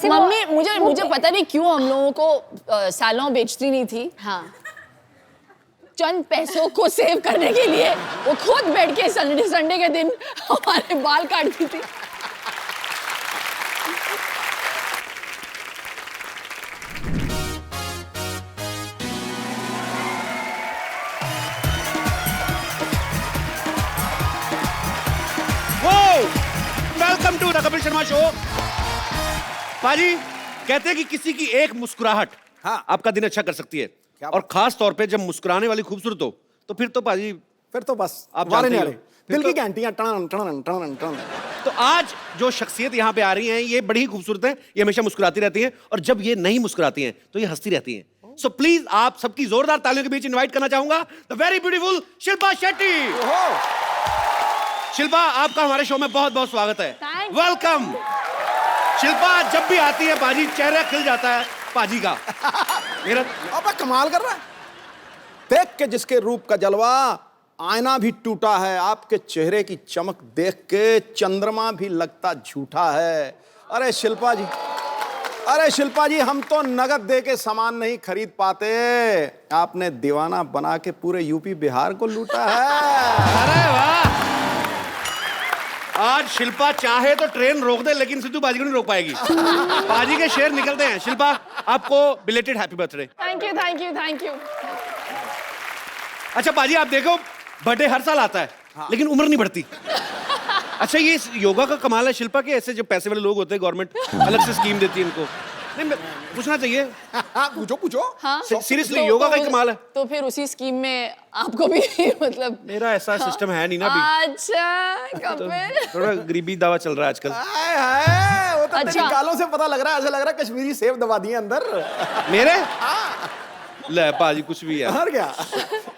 Mummy मुझे पता नहीं क्यों हम लोगों को सालों बेचती नहीं थी। हाँ, चंद पैसों को सेव करने के लिए वो खुद बैठ के संडे के दिन हमारे बाल काटती थी। Welcome to the Kapil Sharma show. पाजी कहते हैं कि किसी की एक मुस्कुराहट आपका दिन अच्छा कर सकती है, और खास तौर पे जब मुस्कुराने वाली खूबसूरत हो तो फिर तो पाजी फिर तो बस आप वारे जानते नहीं हो। आ रहे, दिल की घंटियां टन टन टन टन। तो आज जो शख्सियत यहाँ पे आ रही हैं ये बड़ी ही खूबसूरत हैं, ये हमेशा मुस्कुराती रहती हैं, और जब ये नहीं मुस्कुराती हैं तो ये हंसती रहती हैं। सो प्लीज आप सबकी जोरदार तालियों के बीच इनवाइट करना चाहूंगा the very beautiful Shilpa Shetty. Shilpa, आपका हमारे शो में बहुत बहुत स्वागत है। वेलकम। शिल्पा जब भी आती है पाजी चेहरा खिल जाता है पाजी का। मेरा अबे कमाल कर रहा है, देख के जिसके रूप का जलवा आईना भी टूटा है, आपके चेहरे की चमक देख के चंद्रमा भी लगता झूठा है। अरे शिल्पा जी हम तो नगद दे के सामान नहीं खरीद पाते, आपने दीवाना बना के पूरे यूपी बिहार को लूटा है। अरे वाह, आज शिल्पा चाहे तो ट्रेन रोक दे लेकिन सिद्धू बाजी को नहीं रोक पाएगी। बाजी के शेर निकलते हैं। शिल्पा, आपको belated happy birthday. Thank you. अच्छा बाजी, आप देखो बर्थडे हर साल आता है लेकिन उम्र नहीं बढ़ती। अच्छा, ये योगा का कमाल है शिल्पा के, ऐसे जो पैसे वाले लोग होते हैं गवर्नमेंट अलग से स्कीम देती है इनको। नहीं, पूछना चाहिए। पूछो। हाँ, सीरियसली योगा का ही कमाल है। तो फिर उसी स्कीम में आपको भी मतलब मेरा ऐसा सिस्टम है नहीं ना अभी। अच्छा कपिल, थोड़ा गरीबी दावा चल रहा है आजकल। वो तो अच्छा। तेरी गालों से पता लग रहा है, ऐसा लग रहा है कश्मीरी सेब दबा दिए अंदर। मेरे ले पाजी कुछ भी है। और क्या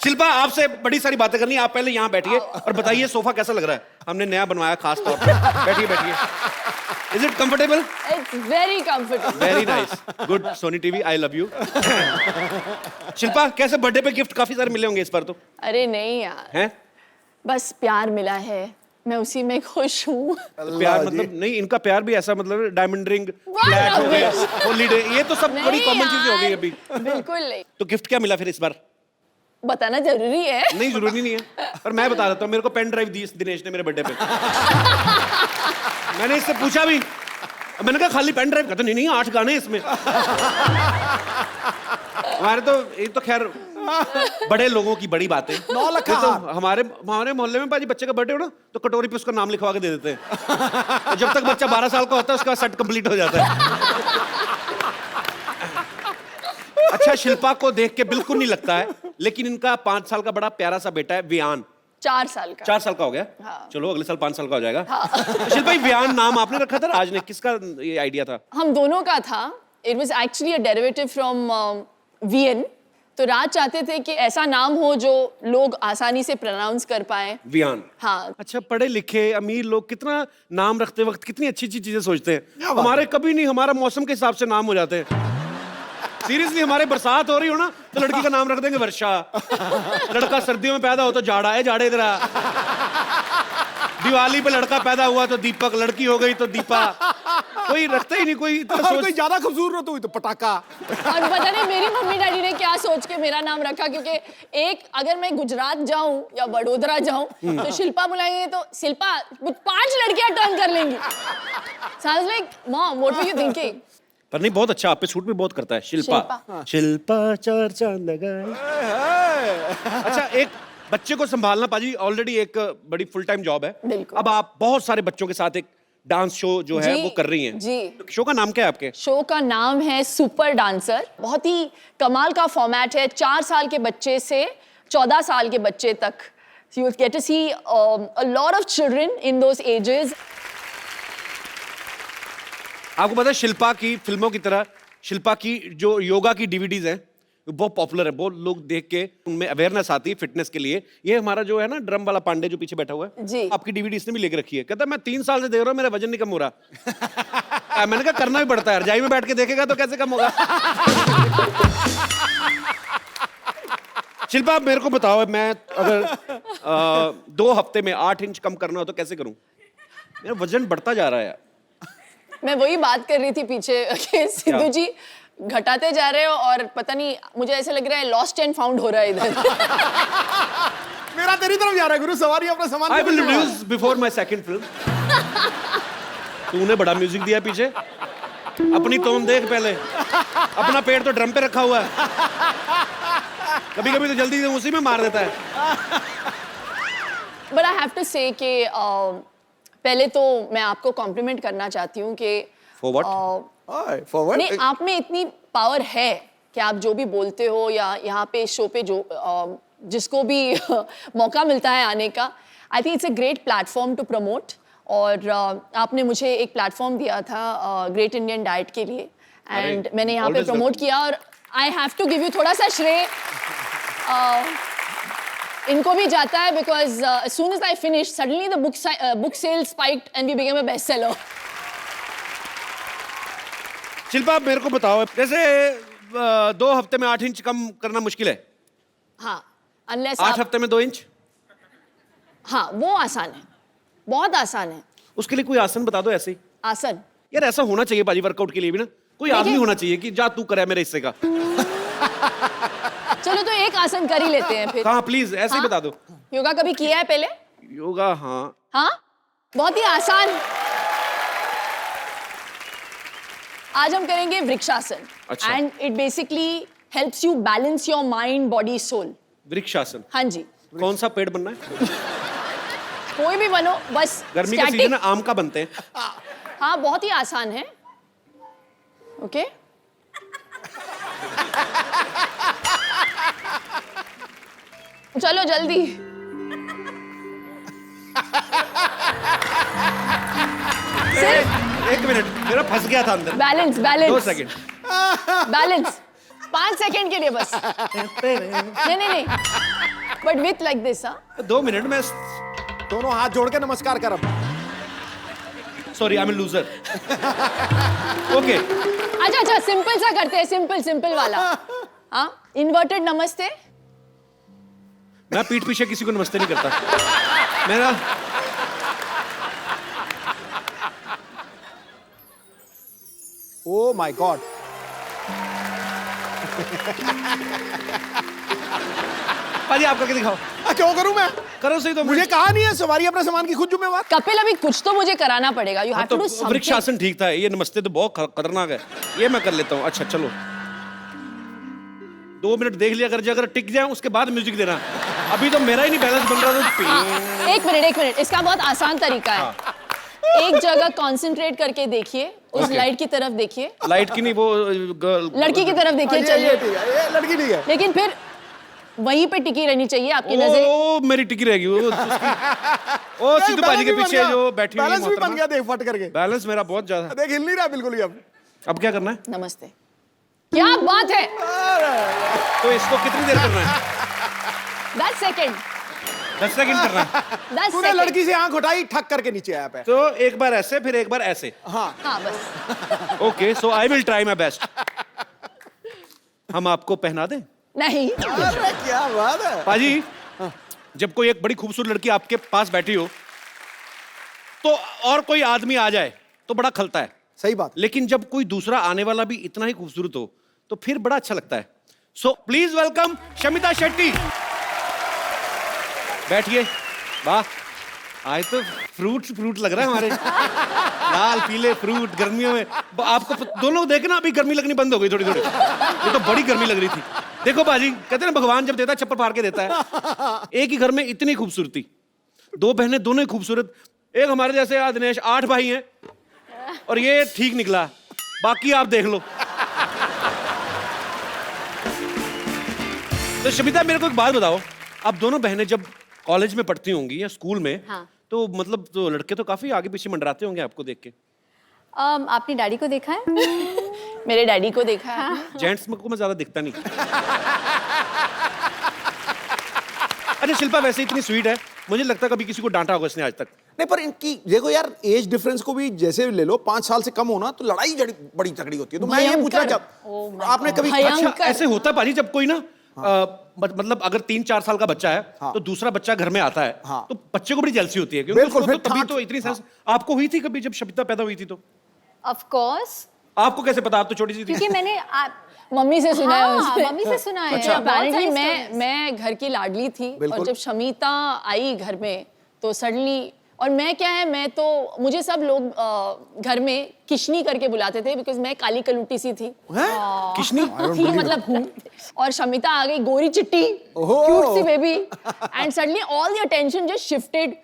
शिल्पा, आपसे बड़ी सारी बातें करनी है। आप पहले यहाँ बैठिए और बताइए सोफा कैसा लग रहा है, हमने नया बनवाया खास तौर पे। बैठिए। Is it comfortable? It's very comfortable. Very nice, good. Sony TV, I love you. Shilpa, कैसे बर्थडे पे गिफ्ट काफी सारे मिले होंगे इस बार तो? अरे नहीं यार, हैं? बस प्यार मिला है, मैं उसी में खुश हूँ। प्यार मतलब नहीं, इनका प्यार भी ऐसा मतलब डायमंड रिंग, फ्लैट हो गया, हॉलीडे, ये तो सब बड़ी कॉमन चीजें हो गई अभी। बिल्कुल नहीं। तो गिफ्ट क्या मिला फिर इस बार? बताना जरूरी है? नहीं, जरूरी नहीं है, पर मैं बता देता हूँ। मेरे को पेन ड्राइव दी दिनेश ने मेरे बर्थडे पे। मैंने इससे पूछा भी, मैंने कहा खाली पेन ड्राइव? कहता नहीं 8 गाने इसमें। हमारे तो ये तो खैर बड़े लोगों की बड़ी बात है। 9 लाख तो हमारे मोहल्ले में पाजी बच्चे का बर्थडे हो ना तो कटोरी पे उसका नाम लिखवा के दे देते हैं। तो जब तक बच्चा 12 साल का होता है उसका सेट कंप्लीट हो जाता है। अच्छा, शिल्पा को देख के बिल्कुल नहीं लगता है, लेकिन इनका 5 साल का बड़ा प्यारा सा बेटा है वियान। 4 साल का। 4 साल का हो गया। हाँ। चलो अगले साल 5 साल का हो जाएगा। हाँ। तो शिल्पा, वियान नाम आपने रखा था राज ने, किसका ये आइडिया था? हम दोनों का था। It was actually a derivative from VN. तो राज चाहते थे कि ऐसा नाम हो जो लोग आसानी से प्रोनाउंस कर पाए। वियान। हाँ। अच्छा, पढ़े लिखे अमीर लोग कितना नाम रखते वक्त कितनी अच्छी अच्छी चीजें सोचते हैं। हमारे कभी नहीं, हमारा मौसम के हिसाब से नाम हो जाते हैं। सीरियसली, हमारे बरसात हो रही हो ना तो लड़की का नाम रख देंगे वर्षा। लड़का सर्दियों में पैदा हो तो जाड़ा है, जाड़े इधर आ। दिवाली पे लड़का पैदा हुआ तो दीपक, लड़की हो गई तो दीपा। कोई रखता ही नहीं, कोई कोई ज्यादा खूबसूरत हुई तो पटाखा। और पता नहीं मेरी मम्मी डैडी ने क्या सोच के मेरा नाम रखा, क्योंकि एक अगर मैं गुजरात जाऊं या वडोदरा जाऊं तो शिल्पा बुलाएंगे तो शिल्पा 5 लड़कियां टर्न कर लेंगी। Sounds like mom, what were you thinking? पर नहीं, बहुत अच्छा, आप पे सूट भी बहुत करता है। शिल्पा 4 चांद लगाए। अच्छा, एक बच्चे को संभालना पाजी ऑलरेडी एक बड़ी फुल टाइम जॉब है। बिल्कुल। अब आप बहुत सारे बच्चों के साथ एक डांस शो जो है वो कर रही हैं। जी। शो का नाम क्या है आपके? शो का नाम है सुपर डांसर। बहुत ही कमाल का फॉर्मेट है। 4 साल के बच्चे से 14 साल के बच्चे तक। You will get to see a lot of children in those ages. आपको पता है शिल्पा की फिल्मों की तरह शिल्पा की जो योगा की डीवीडीज हैं बहुत पॉपुलर है, बहुत लोग देख के उनमें अवेयरनेस आती है फिटनेस के लिए। ये हमारा जो है ना ड्रम वाला पांडे जो पीछे बैठा हुआ है जी, आपकी डीवीडी इसने भी लेके रखी है। कहता है मैं 3 साल से देख रहा हूँ, मेरा वजन नहीं कम हो रहा। मैंने कहा करना भी पड़ता है, रजाई में बैठ के देखेगा तो कैसे कम होगा। शिल्पा मेरे को बताओ, मैं अगर 2 हफ्ते में 8 इंच कम करना हो तो कैसे करूं? मेरा वजन बढ़ता जा रहा है यार। मैं वही बात कर रही थी पीछे कि सिद्धू जी घटाते जा रहे हो और पता नहीं मुझे ऐसा लग रहा है लॉस्ट एंड फाउंड हो रहा है इधर। मेरा तेरी तरफ जा रहा है गुरु, सवारी अपना सामान। I will introduce before my second film. तूने बड़ा म्यूजिक दिया पीछे, अपनी टोन देख पहले, अपना पेड़ तो ड्रम पे रखा हुआ है, कभी कभी तो जल्दी से उसी में मार देता है। बट आई हैव टू से कि पहले तो मैं आपको कॉम्प्लीमेंट करना चाहती हूँ कि For what? फॉरवर्ड नहीं, आप में इतनी पावर है कि आप जो भी बोलते हो या यहाँ पे शो पे जो जिसको भी मौका मिलता है आने का, I think it's a great platform to promote. और आपने मुझे एक प्लेटफॉर्म दिया था ग्रेट इंडियन डाइट के लिए एंड मैंने यहाँ पे always प्रमोट किया और I have to give you थोड़ा सा श्रेय इनको भी जाता है because as soon as I finished suddenly the book sales spiked and we became a bestseller। Shilpa, मेरे को बताओ, जैसे 2 हफ्ते में 8 इंच कम करना मुश्किल है, हाँ, unless 8 आप हफ्ते में 2 इंच, हाँ वो आसान है, बहुत आसान है। उसके लिए कोई आसन बता दो ऐसे ही। आसन यार ऐसा होना चाहिए बाजी, वर्कआउट के लिए भी ना कोई आदमी होना चाहिए कि जा तू करे मेरे हिस्से का। चलो तो एक आसन कर ही लेते हैं फिर। हाँ प्लीज ऐसे ही हाँ? बता दो। योगा कभी किया है पहले? योगा, हाँ। हाँ, बहुत ही आसान। आज हम करेंगे वृक्षासन। अच्छा। And it basically helps you balance your mind body soul. Vrikshasana, हाँ जी, कौन सा पेड़ बनना है? कोई भी बनो, बस गर्मी का static- सीजन है, आम का बनते हैं। हाँ, बहुत ही आसान है। ओके चलो जल्दी। सिर्फ एक मिनट, मेरा फंस गया था अंदर। Balance 2 balance second. Balance 5 second के लिए बस। नहीं नहीं नहीं, बट विथ लाइक दिस। हाँ 2 मिनट में। दोनों हाथ जोड़ के नमस्कार कर। अब sorry, I am loser. Okay, अच्छा अच्छा, सिंपल सा करते हैं, सिंपल सिंपल वाला। हाँ, इन्वर्टेड नमस्ते। मैं पीठ पीछे किसी को नमस्ते नहीं करता। मेरा ओ माय गॉड, पाजी आप करके दिखाओ। क्यों करूं मैं? करो सही तो। मुझे कहा नहीं है सवारी अपने सामान की खुद जिम्मेवार। कपिल, अभी कुछ तो मुझे कराना पड़ेगा। यू हैव तो टू डू समथिंग। वृक्षासन ठीक था, ये नमस्ते तो बहुत खतरनाक है, ये मैं कर लेता हूँ। अच्छा चलो, 2 मिनट देख लिया कर, अगर टिक जाए उसके बाद म्यूजिक देना। अभी तो मेरा ही नहीं बैलेंस बन रहा तो। एक मिनट, इसका बहुत आसान तरीका है। एक जगह कंसंट्रेट करके देखिए, उस Okay. लाइट की तरफ देखिए, लाइट की नहीं, वो लड़की की तरफ देखिए। ये चलिए, ठीक है, ये लड़की ठीक है। लेकिन फिर वहीं पे टिकी रहनी चाहिए आपकी नजर। ओ मेरी टिकी रहेगी वो ओ सिद्धू पाजी के पीछे जो बैठी हुई बैलेंस भी बन मोहतरमा। गया, देख फट करके। बैलेंस मेरा बहुत ज्यादा। देख हिल नहीं रहा बिल्कुल ही। अब क्या करना है? नमस्ते। क्या बात है। तो इसको कितनी देर करना है? 10 सेकंड। 10 सेकंड करना है। 10 तूने सेकंड। लड़की से आंख उठाई, ठक करके नीचे आया पे। तो एक बार ऐसे, फिर एक बार ऐसे। हाँ, हाँ बस। Okay, so I will try my best. हम आपको पहना दें? नहीं, अरे क्या बात है। पाजी, जब कोई एक बड़ी खूबसूरत लड़की आपके पास बैठी हो तो और कोई आदमी आ जाए तो बड़ा खलता है, सही बात। लेकिन जब कोई दूसरा आने वाला भी इतना ही खूबसूरत हो तो फिर बड़ा अच्छा लगता है। So please welcome Shamita Shetty. बैठिए। वाह, आज तो फ्रूट लग रहा है हमारे। लाल पीले फ्रूट गर्मियों में। आपको दोनों देखे ना, अभी गर्मी लगनी बंद हो गई थोड़ी थोड़ी। ये तो बड़ी गर्मी लग रही थी। देखो बाजी, कहते हैं ना भगवान जब देता है चप्पल फाड़ के देता है। एक ही घर में इतनी खूबसूरती, 2 बहनें दोनों ही खूबसूरत। एक हमारे जैसे दिनेश 8 भाई हैं और ये ठीक निकला, बाकी आप देख लो। तो शमिता, मेरे को एक बात बताओ, आप दोनों बहनें जब कॉलेज में पढ़ती होंगी या स्कूल में, हाँ। तो मतलब तो लड़के तो काफी आगे पीछे मंडराते होंगे आपको देख के। आपने डैडी को देखा है? मेरे डैडी को देखा है। जेंट्स में को मैं ज्यादा दिखता नहीं। अच्छा शिल्पा, वैसे इतनी स्वीट है, मुझे लगता है कभी किसी को डांटा होगा इसने आज तक। नहीं, पर इनकी देखो यार, एज डिफरेंस को भी जैसे ले लो, 5 साल से कम होना तो लड़ाई बड़ी तगड़ी होती है। तो मैं ये पूछना भयंकर। जब आपने कभी भयंकर। अच्छा ऐसे होता है पाजी, जब कोई ना मतलब अगर 3-4 साल का बच्चा है, हाँ। तो दूसरा बच्चा घर में आता है, हाँ। तो बच्चे को बड़ी जेलसी होती है, क्योंकि बिल्कुल, उसको फिर तो तभी ठाठ- तो इतनी सेंस। आपको हुई थी कभी जब शमिता पैदा हुई थी तो? ऑफ कोर्स, आपको कैसे पता? आप तो छोटी सी थी। क्योंकि मैंने मम्मी से सुना है हाँ, उसने। मम्मी से सुना है। अच्छा, बहुत apparently सारी मैं घर की लाडली थी और बिल्कुल। जब शमीता आई घर में तो सडनली, और मैं क्या है, मैं तो मुझे सब लोग घर में किशनी करके बुलाते थे बिकॉज मैं काली कलूटी सी थी। किशनी? थी मतलब हूँ। और शमिता आ गई गोरी चिट्टी, क्यूट सी baby, and suddenly all the attention just shifted.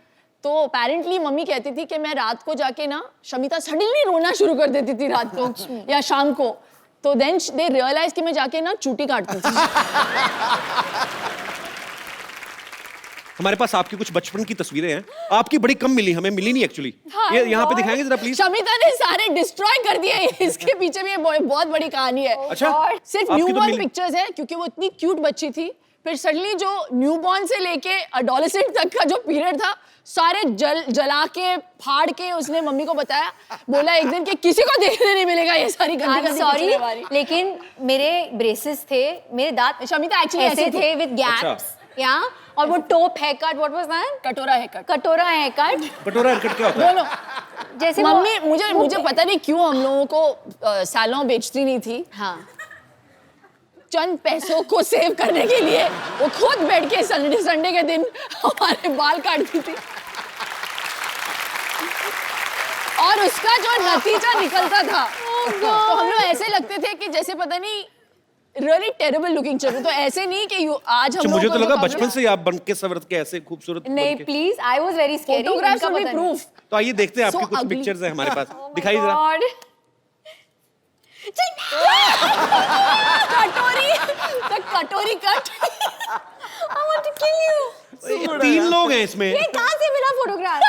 तो अपेरेंटली मम्मी कहती थी कि मैं रात को जाके ना, शमिता सडनली रोना शुरू कर देती थी रात को या शाम को, तो देन दे रियलाइज कि मैं जाके ना चूटी काटती थी। हमारे पास आपकी कुछ बचपन की तस्वीरें हैं, आपकी बड़ी कम मिली, हमें मिली नहीं एक्चुअली। ये यहाँ पे दिखाएंगे जरा प्लीज। शमिता ने सारे डिस्ट्रॉय कर दिए। इसके पीछे भी ये बहुत बड़ी कहानी है। अच्छा, सिर्फ आपकी तो न्यूबॉर्न मिली- पिक्चर्स है क्योंकि वो इतनी क्यूट बच्ची थी। फिर सडनली जो न्यूबॉर्न से लेके एडोलेसेंट तक का जो पीरियड था, सारे जला के फाड़ के उसने मम्मी को बताया, बोला एक दिन कि किसी को देखने नहीं मिलेगा ये सारी गंदी सॉरी, लेकिन मेरे ब्रेसेस थे, मेरे दांत शमिता एक्चुअली ऐसे थे विद गैप्स, या और वो top hair cut, what was that? कटोरा है कट। कटोरा हेयर कट, कटोरा हरकत क्या होता है? दोनों। जैसे मम्मी मुझे पता नहीं क्यों हम लोगों को सैलून बेचती नहीं थी। हाँ, चंद पैसों को सेव करने के लिए वो खुद बैठ के संडे के दिन हमारे बाल काटती थी, और उसका जो नतीजा निकलता था तो हम लोग ऐसे लगते थे कि जैसे पता नहीं रियली टेरेबल लुकिंग चाहिए। तो ऐसे नहीं कि आज हम अच्छा, मुझे लोगों तो को लगा जो बचपन से ही आप बन के सवर के ऐसे खूबसूरत बन नहीं के। Please, I was very scary. Photographs will be proof. तो आइए देखते हैं आपकी So कुछ ugly. पिक्चर्स हैं हमारे पास, दिखाइए जरा। गॉड, कटोरी, the कटोरी cut. I want to kill you. ये 3 लोग हैं इसमें। ये कहाँ से मिला फोटोग्राफ?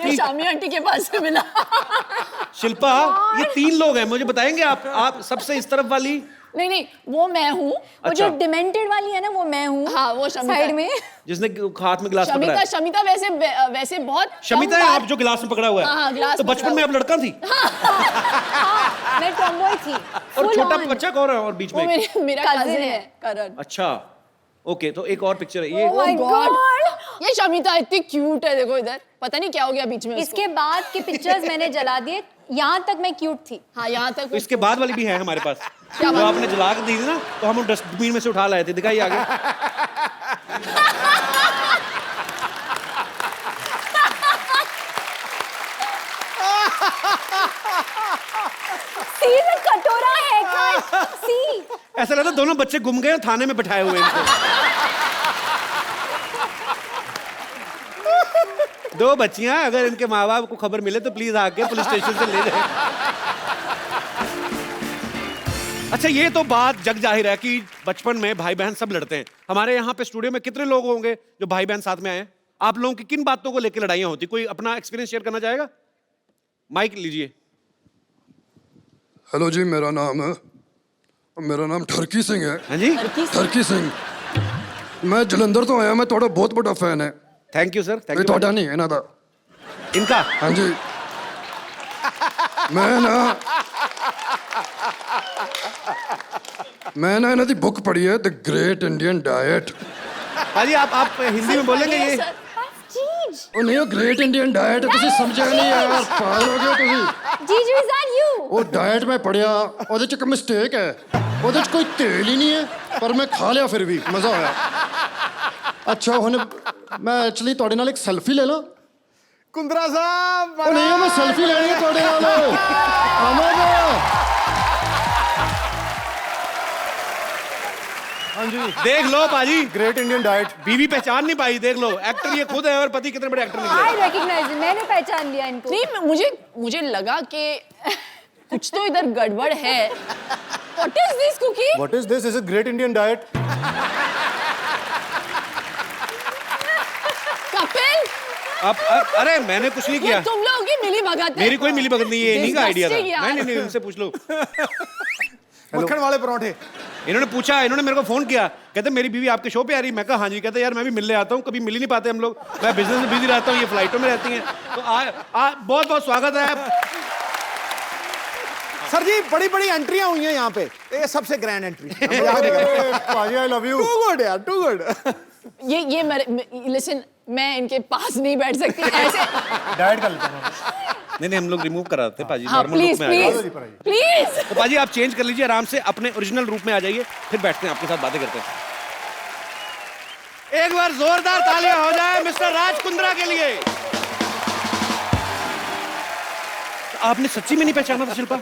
ये शामी आंटी के पास से मिला। शिल्पा, ये 3 लोग हैं, मुझे बताएंगे आप सबसे इस तरफ वाली? नहीं, वो मैं हूँ। वो जो डिमेंटेड वाली है ना, वो मैं हूँ। हाँ, वो शमिता साइड है। में। जिसने हाथ में गिलास पकड़ा शमिता है। शमिता वैसे बहुत शमिता कम है बार- आप जो गिलास में पकड़ा हुआ है। हाँ, गिलास तो में बचपन पकड़ा में आप लड़का थी हाँ, मैं टॉमबॉय थी। और Full छोटा on। बच्चा कौन है और बीच वो में? मेरा Cousin कजिन है। है करण। अच्छा, ओके, तो एक और पिक्चर है ये। Oh my God! ये शमिता इतनी क्यूट है, देखो इधर, पता नहीं क्या हो गया बीच में उसको। इसके बाद के पिक्चर्स मैंने जला दिए। यहाँ तक मैं क्यूट थी। हाँ, यहाँ तक तो इसके बाद वाली भी है हमारे पास। क्या जो बात? आपने जला के दी थी ना, तो हम डस्टबिन में से उठा लाए थे, दिखाइए आगे। See the कटोरा haircut. See. ऐसा लगता है दोनों बच्चे गुम गए और थाने में बिठाए हुए हैं इनको। दो बच्चियां, अगर इनके माँ बाप को खबर मिले तो प्लीज आके पुलिस स्टेशन से ले जाए। अच्छा, ये तो बात जग जाहिर है कि बचपन में भाई बहन सब लड़ते हैं। हमारे यहाँ पे स्टूडियो में कितने लोग होंगे जो भाई बहन साथ में आए हैं? आप लोगों की किन बातों को लेकर लड़ाइयाँ होती? कोई अपना एक्सपीरियंस शेयर करना चाहेगा? माइक लीजिए। हेलो जी, मेरा नाम ठरकी सिंह है। हाँ जी, ठरकी सिंह, मैं जलंधर तो आया, मैं थोड़ा बहुत बड़ा फैन है। थैंक यू सर, थैंक नहीं यू। थोड़ा नहीं है ना था। इनका हाँ जी, मैं ना इन्हों दी बुक पढ़ी है, द ग्रेट इंडियन डाइट। हाँ जी, आप हिंदी में बोलेंगे ये? Jeej. ਉਹ ਨਹੀਂ ਉਹ ਗ੍ਰੇਟ ਇੰਡੀਅਨ ਡਾਈਟ ਤੁਸੀਂ ਸਮਝਿਆ ਨਹੀਂ ਯਾਰ, ਪਾਗਲ ਹੋ ਗਏ ਤੁਸੀਂ। Jeju, is that you? ਉਹ ਡਾਈਟ ਮੈਂ ਪੜਿਆ, ਉਹਦੇ ਚ ਇੱਕ ਮਿਸਟੇਕ ਹੈ, ਉਹਦੇ ਚ ਕੋਈ ਤੇਲ ਹੀ ਨਹੀਂ ਹੈ, ਪਰ ਮੈਂ ਖਾ ਲਿਆ ਫਿਰ ਵੀ ਮਜ਼ਾ ਆਇਆ। ਅੱਛਾ, ਹੁਣ ਮੈਂ ਐਕਚੁਅਲੀ ਤੁਹਾਡੇ ਨਾਲ ਇੱਕ ਸੈਲਫੀ ਲੈ ਲਾਂ? कुंद्रा साहब ਉਹ ਨਹੀਂ, ਮੈਂ ਸੈਲਫੀ ਲੈਣੀ ਹੈ ਤੁਹਾਡੇ ਨਾਲ। ਆਵਾਂਗਾ। हाँ जी, देख लो पाजी, ग्रेट इंडियन डाइट। बीवी पहचान नहीं पाई, देख लो, एक्टर ये खुद है और पति कितने बड़े एक्टर निकले। I recognize him. मैंने पहचान लिया इनको। नहीं, मुझे लगा कि कुछ तो इधर गड़बड़ है। What is this cookie? What is this? Is a great Indian diet? Kapil, अरे मैंने कुछ नहीं ये किया, तुम लोगों की मिली भगत है। मेरी कोई मिली भगत नहीं है, इन्हीं का आइडिया था। Disgusting यार। नहीं, उनसे पूछ लो। मक्खन वाले परोठे। इन्होंने पूछा, इन्होंने मेरे को फोन किया, कहते मेरी बीवी आपके शो पे आ रही। मैं कहा हाँ जी। कहते यार मैं भी मिलने आता हूँ, कभी मिल ही नहीं पाते हम लोग, मैं बिजनेस में बिजी रहता हूँ, ये फ्लाइटों में रहती हैं। तो बहुत बहुत स्वागत है। सर जी, बड़ी बड़ी एंट्रियां हुई हैं यहाँ पे, ये सबसे ग्रैंड एंट्री। पाजी, I love you. Too good यार, टू गुड। ये लिसन, मैं इनके पास नहीं बैठ सकती ऐसे। डाइट कर लेते हैं। नहीं हम लोग रिमूव करा देते पाजी, हाँ नॉर्मल रूप प्लीज में आ जाइए। Please please. तो पाजी आप चेंज कर लीजिए आराम से, अपने ओरिजिनल रूप में आ जाइए, फिर बैठते हैं आपके साथ बातें करते हैं। एक बार जोरदार तालियां हो जाए मिस्टर राज कुंद्रा के लिए। आपने सच्ची में नहीं पहचाना था शिल्पा?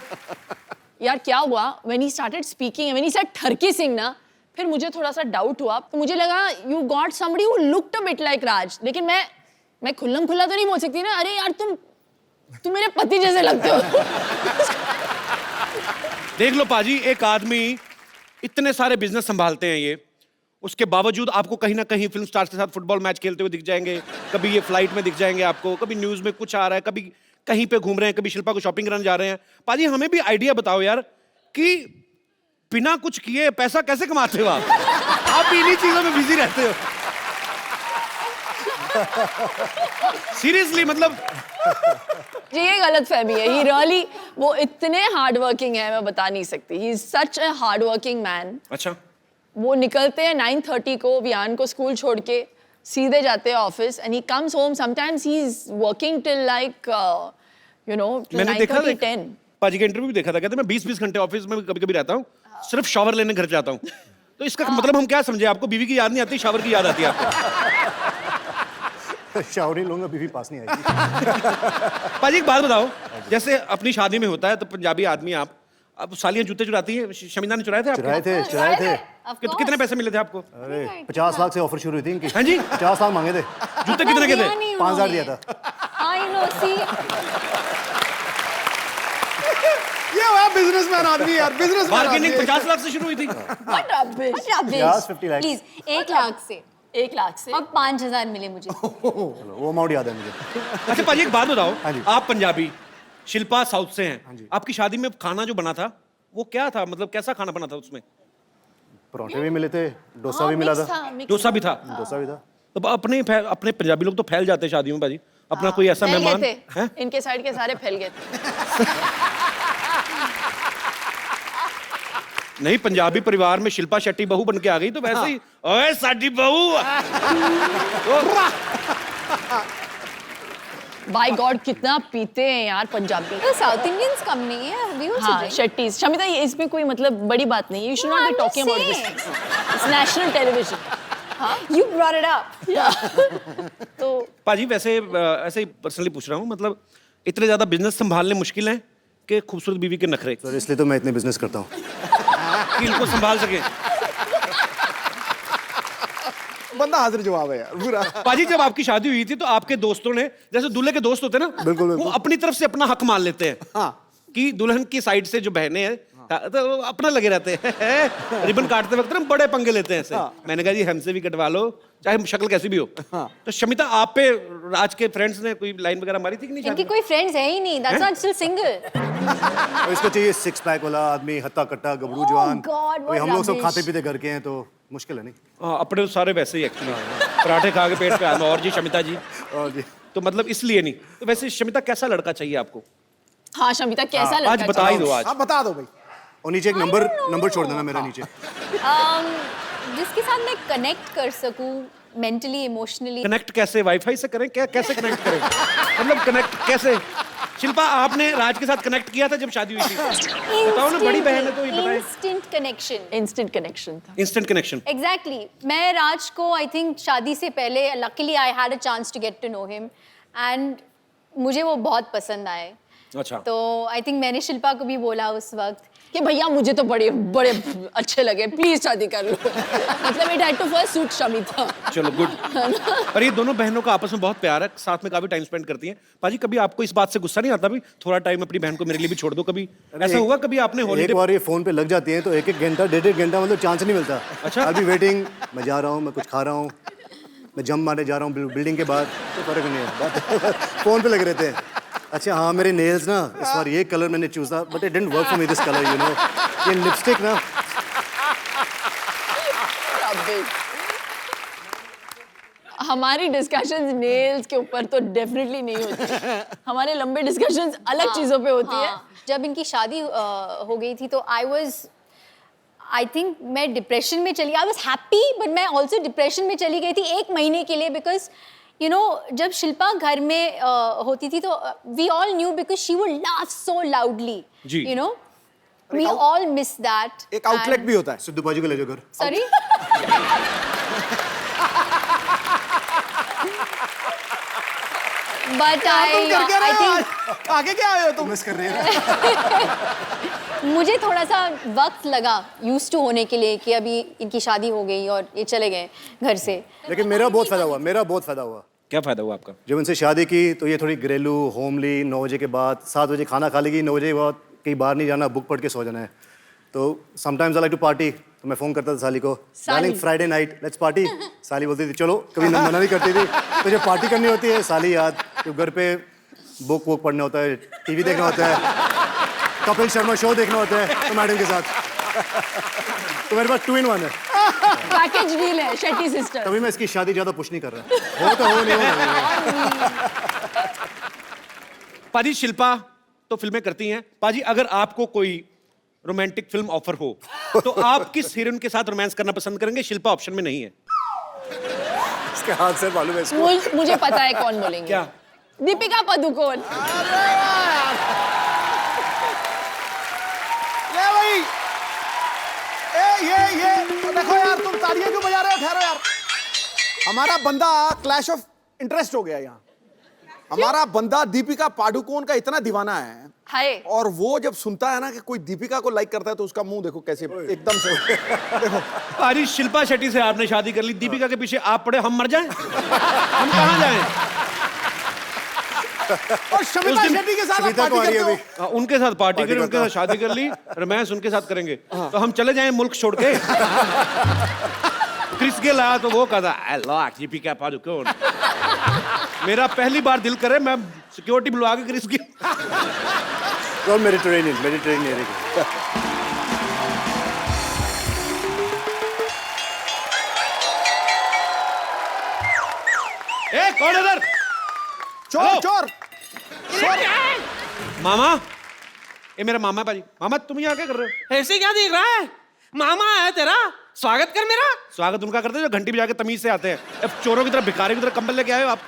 यार क्या हुआ, when he started speaking, when he said ठरकी Singh ना, फिर मुझे थोड़ा सा डाउट हुआ, तो मुझे लगा you got somebody who looked a bit like राज, लेकिन मैं खुल्लम खुल्ला तो नहीं बोल सकती ना, अरे यार तुम मेरे पति जैसे लगते हो। देख लो पाजी, एक आदमी इतने सारे बिजनेस संभालते हैं ये, उसके बावजूद आपको कहीं ना कहीं फिल्म स्टार्स के साथ फुटबॉल मैच खेलते हुए दिख जाएंगे, कभी ये फ्लाइट में दिख जाएंगे आपको, कभी न्यूज में कुछ आ रहा है, कभी कहीं पे घूम रहे हैं, कभी शिल्पा को शॉपिंग कराने जा रहे हैं। पाजी हमें भी आइडिया बताओ यार कि बिना कुछ किए पैसा कैसे कमाते हो आप? आप भी इन्हीं चीजों में बिजी रहते हो। सीरियसली मतलब जी ये गलत फहमी है, ही रियली वो इतने हार्ड वर्किंग है, मैं बता नहीं सकती, he is such a hard working man. अच्छा, वो निकलते हैं 9:30 को वियान को स्कूल छोड़ के, सीधे जाते हैं office, and he comes home sometimes he is working till like you know मैंने देखा 9:30-10। पाजी का इंटरव्यू भी देखा था, कहते मैं 20-20 घंटे ऑफिस में कभी कभी रहता हूँ, सिर्फ शावर लेने घर जाता हूँ। तो इसका मतलब हम क्या समझे, आपको बीवी की याद नहीं आती, शावर की याद आती है आपको? शावर ही लूंगा, बीवी पास नहीं आएगी। पाजी एक बात बताओ, जैसे अपनी शादी में होता है तो पंजाबी आदमी आप, अब सालियां जूते चुराती हैं, शमीना ने चुराए थे आपके? चुराए थे। कितने पैसे मिले थे आपको? अरे 50 लाख से ऑफर शुरू हुई थी इनकी। हाँ जी, 50 लाख मांगे थे, जूते कितने के थे? 5000 दिया था। I know, see, ये हुआ बिजनेसमैन आदमी यार, बिजनेसमैन बार्गेनिंग 50 लाख से शुरू हुई थी। What rubbish। Yes, 50 lakhs। Please 1 lakh से 1 लाख से और 5000 मिले मुझे। चलो वो अमाउंट याद है मुझे। अच्छा पाजी एक बात बताओ, हाँ जी। आप पंजाबी, शिल्पा साउथ से हैं, आपकी शादी में खाना जो बना था वो क्या था, मतलब कैसा खाना बना था उसमें? परोठे भी मिले थे, डोसा भी मिला था। डोसा भी था? डोसा भी था। तो अपने पंजाबी लोग तो फैल जाते हैं शादियों में पाजी, अपना कोई ऐसा फैल मेहमान गए थे, है? इनके साइड के सारे फैल गए थे। नहीं, पंजाबी परिवार में शिल्पा शेट्टी बहू बन के आ गई तो वैसे ही, ओए साडी बहू। बाय गॉड कितना पीते हैं यार पंजाबी। तो साउथ इंडियंस कम नहीं है, we also हाँ drink। शेट्टीज। शमिता ये इसमें कोई मतलब बड़ी बात नहीं है, you should not be I'm just talking about this, saying। It's national television. You brought it up। तो पाजी वैसे ऐसे ही पर्सनली पूछ रहा हूँ, मतलब इतने ज्यादा बिजनेस संभालने मुश्किल है कि खूबसूरत बीवी के नखरे सर इसलिए तो मैं इतने बिजनेस करता हूँ। कि इनको संभाल सके? बंदा हाजिर जवाब है यार पूरा। पाजी जब आपकी शादी हुई थी तो आपके दोस्तों ने, जैसे दूल्हे के दोस्त होते हैं ना, बिल्कुल, वो अपनी तरफ से अपना हक मान लेते हैं कि दुल्हन की साइड से जो बहनें हैं तो वो अपना लगे रहते हैं। रिबन काटते वक्त ना बड़े पंगे लेते हैं ऐसे। मैंने कहा जी हमसे भी कटवा लो, चाहे शक्ल कैसी भी हो। तो शमिता आप पे राज के फ्रेंड्स ने कोई लाइन वगैरह मारी थी कि नहीं शादी इनकी में? कोई फ्रेंड्स है ही नहीं, that's why I'm still single। और इसको चाहिए 6 पैक वाला आदमी, हत्ता कट्टा गबरू जवान। God, what हम लोग सब rubbish। खाते पीते घर के हैं तो मुश्किल है नहीं। हाँ, अपने तो सारे वैसे ही एक्चुअली, पराठे खा के पेट पे आना। और जी शमिता जी, और जी तो मतलब इसलिए नहीं। तो वैसे शमिता कैसा लड़का चाहिए आपको? हाँ शमिता कैसा आज लड़का बता ही दो आज। आप बता दो भाई। और नीचे एक नंबर छोड़ देना मेरा नीचे। जिसके साथ मैं कनेक्ट कर सकूं मेंटली, इमोशनली। कनेक्ट कैसे? वाईफाई से करें क्या? कैसे कनेक्ट करें? मतलब कनेक्ट कैसे? शिल्पा आपने राज के साथ कनेक्ट किया था जब शादी हुई थी? बताओ ना, बड़ी बहन है तो ये बताएं। Instant connection. इंस्टेंट कनेक्शन था। Instant connection. एग्जैक्टली मैं राज को आई थिंक शादी से पहले luckily I had a chance to get to know him and मुझे वो बहुत पसंद आए। अच्छा, तो आई थिंक मैंने शिल्पा को भी बोला उस वक्त कि भैया मुझे तो बड़े बड़े अच्छे लगे, प्लीज शादी कर लो। मतलब it had to first suit Shamita. चलो गुड। पर ये दोनों बहनों का आपस में बहुत प्यार है, साथ में काफी टाइम स्पेंड करती हैं। पाजी कभी आपको इस बात से गुस्सा नहीं आता भी थोड़ा टाइम अपनी बहन को मेरे लिए भी छोड़ दो? कभी ऐसा हुआ कभी आपने एक हॉलीडे? बार ये फोन पे लग जाती हैं तो 1-1 घंटा 1.5 घंटा मतलब चांस नहीं मिलता। अच्छा। अभी वेटिंग, मैं जा रहा हूँ, मैं कुछ खा रहा हूँ, मैं जंप मारने जा रहा हूँ बिल्डिंग के बाद, तो फर्क नहीं है। फोन पे लगे रहते हैं। अच्छा हाँ, मेरे नेल्स ना इस बार ये कलर मैंने चूज़ था but it didn't work for me this colour, you know. ये लिपस्टिक ना, हमारी डिस्कशंस नेल्स के ऊपर तो डेफिनेटली नहीं होती। हमारे लंबे डिस्कशंस अलग चीजों पे होती है। जब इनकी शादी हो गई थी तो आई थिंक मैं डिप्रेशन में चली, आई वॉज हैप्पी बट मैं ऑल्सो डिप्रेशन में चली गई थी 1 महीने के लिए बिकॉज you know, जब शिल्पा घर में होती थी तो we all knew because she would laugh so loudly. जी. You know, we all miss that. एक आउटलेट भी होता है। सिद्धू बाजी को ले जाओ घर। Sorry. But I think आगे क्या आए हो तुम? मिस कर रही है। मुझे थोड़ा सा वक्त लगा यूज टू होने के लिए कि अभी इनकी शादी हो गई और ये चले गए घर से। लेकिन मेरा बहुत फायदा हुआ, मेरा बहुत फायदा हुआ। क्या फायदा हुआ आपका? जब इनसे शादी की तो ये थोड़ी घरेलू, होमली, 9 बजे के बाद 7 बजे खाना खा लेगी, 9 बजे के बाद कहीं बाहर नहीं जाना, बुक पढ़ के सो जाना है। तो sometimes I like to party, तो मैं फ़ोन करता था साली को, darling Friday night let's party. साली बोलती थी चलो, कभी मना नहीं करती थी। तो जब पार्टी करनी होती है साली याद, जब घर पे बुक वुक पढ़ना होता है, टीवी देखना होता है, कपिल शर्मा शो देखना होता है तो मैडम के साथ। तो मेरे पास 2 in 1 है। पैकेज डील है शेट्टी सिस्टर। तभी मैं इसकी शादी ज़्यादा पुश नहीं कर रहा। हो तो हो, नहीं हो। पाजी शिल्पा तो फिल्में करती हैं। पाजी अगर आपको कोई रोमांटिक फिल्म ऑफर हो तो आप किस हीरोइन के साथ रोमांस करना पसंद करेंगे? शिल्पा ऑप्शन में नहीं है। इसके हाथ से मालूम है इसको। मुझे पता है कौन बोलेंगे। क्या? दीपिका पादुकोण। ले भाई, ये देखो यार, तुम तालियां क्यों बजा रहे हो? ठहरो यार, हमारा बंदा क्लैश ऑफ इंटरेस्ट हो गया यहाँ। हमारा बंदा दीपिका पादुकोण का इतना दीवाना है, हाय। और वो जब सुनता है ना कि कोई दीपिका को लाइक करता है तो उसका मुंह देखो कैसे एकदम से देखो। पाजी शिल्पा शेट्टी से आपने शादी कर ली, दीपिका के पीछे आप पड़े, हम मर जाएं? हम कहाँ जाएं? और शमिता शेट्टी के साथ आप पार्टी करते हो? हाँ, उनके साथ पार्टी करें, उनके साथ शादी कर ली, रोमांस उनके साथ करेंगे। तो हम चले जाएं मुल्क छोड़ के? क्रिस गेल आया तो वो कहता आई लाइक दीपिका पादुकोण। मेरा पहली बार दिल करे मैं सिक्योरिटी बुलवा के क्रिस गेल। और मेडिटेरेनियन एरिया की। ए कौन इधर? चोर चोर। मामा, ये मेरा मामा है पाजी। मामा तुम यहाँ क्या कर रहे हो? ऐसे क्या देख रहा है? मामा है तेरा, स्वागत कर मेरा। स्वागत उनका करते हैं जो घंटी बजा के तमीज से आते हैं। अब चोरों की तरह, भिखारी की तरह कंबल लेके आए हो आप।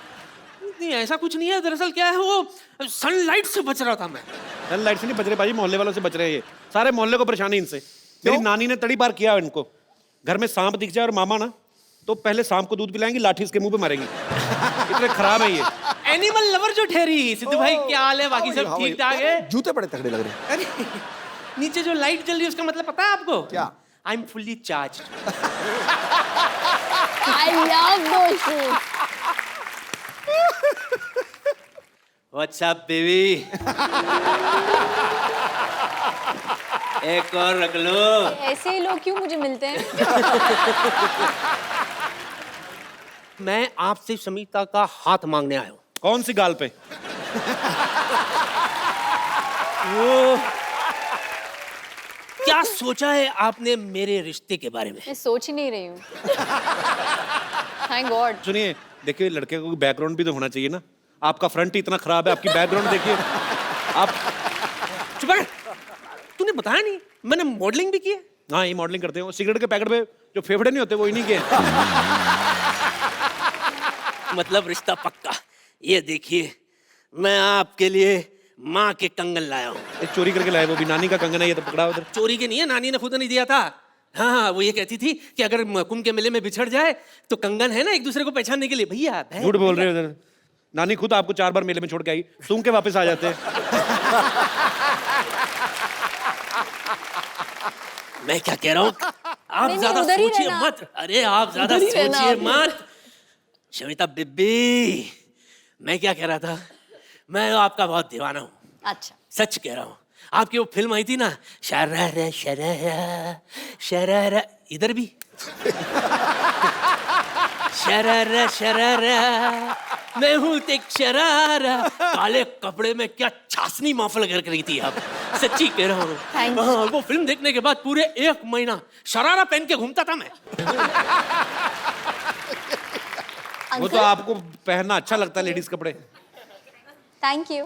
नहीं ऐसा कुछ नहीं है, दरअसल क्या है वो सनलाइट से बच रहा था मैं। लाइट से नहीं बच रहे भाई, मोहल्ले वालों से बच रहे हैं। ये सारे मोहल्ले को परेशानी इनसे। मेरी नानी ने तड़ी पार किया इनको। घर में सांप दिख जाए और मामा ना तो पहले सांप को दूध पिलाएंगी, लाठी इसके मुंह पे मारेंगी। इतने खराब है ये। एनिमल लवर जो ठहरी। सिद्धू भाई क्या हाल है? बाकी सब ठीक ठाक है? जूते बड़े तगड़े लग रहे हैं। अरे नीचे जो लाइट जल रही है उसका मतलब पता है आपको? क्या? I am fully charged. I love those shoes. What's up baby? एक और रख लो। ऐसे ही लोग क्यों मुझे मिलते हैं? मैं आपसे शमिता का हाथ मांगने आया हूँ। कौन सी गाल पे? वो क्या सोचा है आपने मेरे रिश्ते के बारे में? मैं सोच ही नहीं रही हूँ। Thank God. सुनिए, देखिए लड़के को बैकग्राउंड भी तो होना चाहिए ना। आपका फ्रंट ही इतना खराब है, आपकी बैकग्राउंड देखिए। आप चुप कर। तूने बताया नहीं मैंने मॉडलिंग भी की है। हाँ, ये मॉडलिंग करते हो। सिगरेट के पैकेट पे जो फेफड़े नहीं होते वो इन्हीं के हैं। मतलब रिश्ता पक्का। ये देखिए मैं आपके लिए माँ के कंगन लाया हूँ। एक चोरी करके लाए, वो भी नानी का कंगन है, ये तो पकड़ा उधर। चोरी के नहीं है, नानी ने खुद नहीं दिया था। हाँ वो ये कहती थी कि अगर कुंभ के मेले में बिछड़ जाए तो कंगन है ना एक दूसरे को पहचानने के लिए। भैया झूठ बोल रहे हो उधर। नानी खुद आपको 4 बार मेले में छोड़ के आई, सूंघ के वापस आ जाते हैं। मैं क्या कह रहा हूँ, आप नहीं, ज्यादा उधर ही सोचिए रहना। मत। अरे आप ज्यादा उधर ही रहना सोचिए आप। मत। शमिता बेबी, मैं क्या कह रहा था, मैं आपका बहुत दीवाना हूँ। अच्छा। सच कह रहा हूँ। आपकी वो फिल्म आई थी ना, शरारा शरारा शरारा, इधर भी शरारा शरारा, मैं हूँ एक शरारा। काले कपड़े में क्या छासनी महफिल कर रही थी आप। सच्ची कह रहा हूँ। Thank you. हाँ, वो फिल्म देखने के बाद पूरे 1 महीना शरारा पहन के घूमता था मैं। वो तो आपको पहनना अच्छा लगता है, लेडीज कपड़े। Thank you.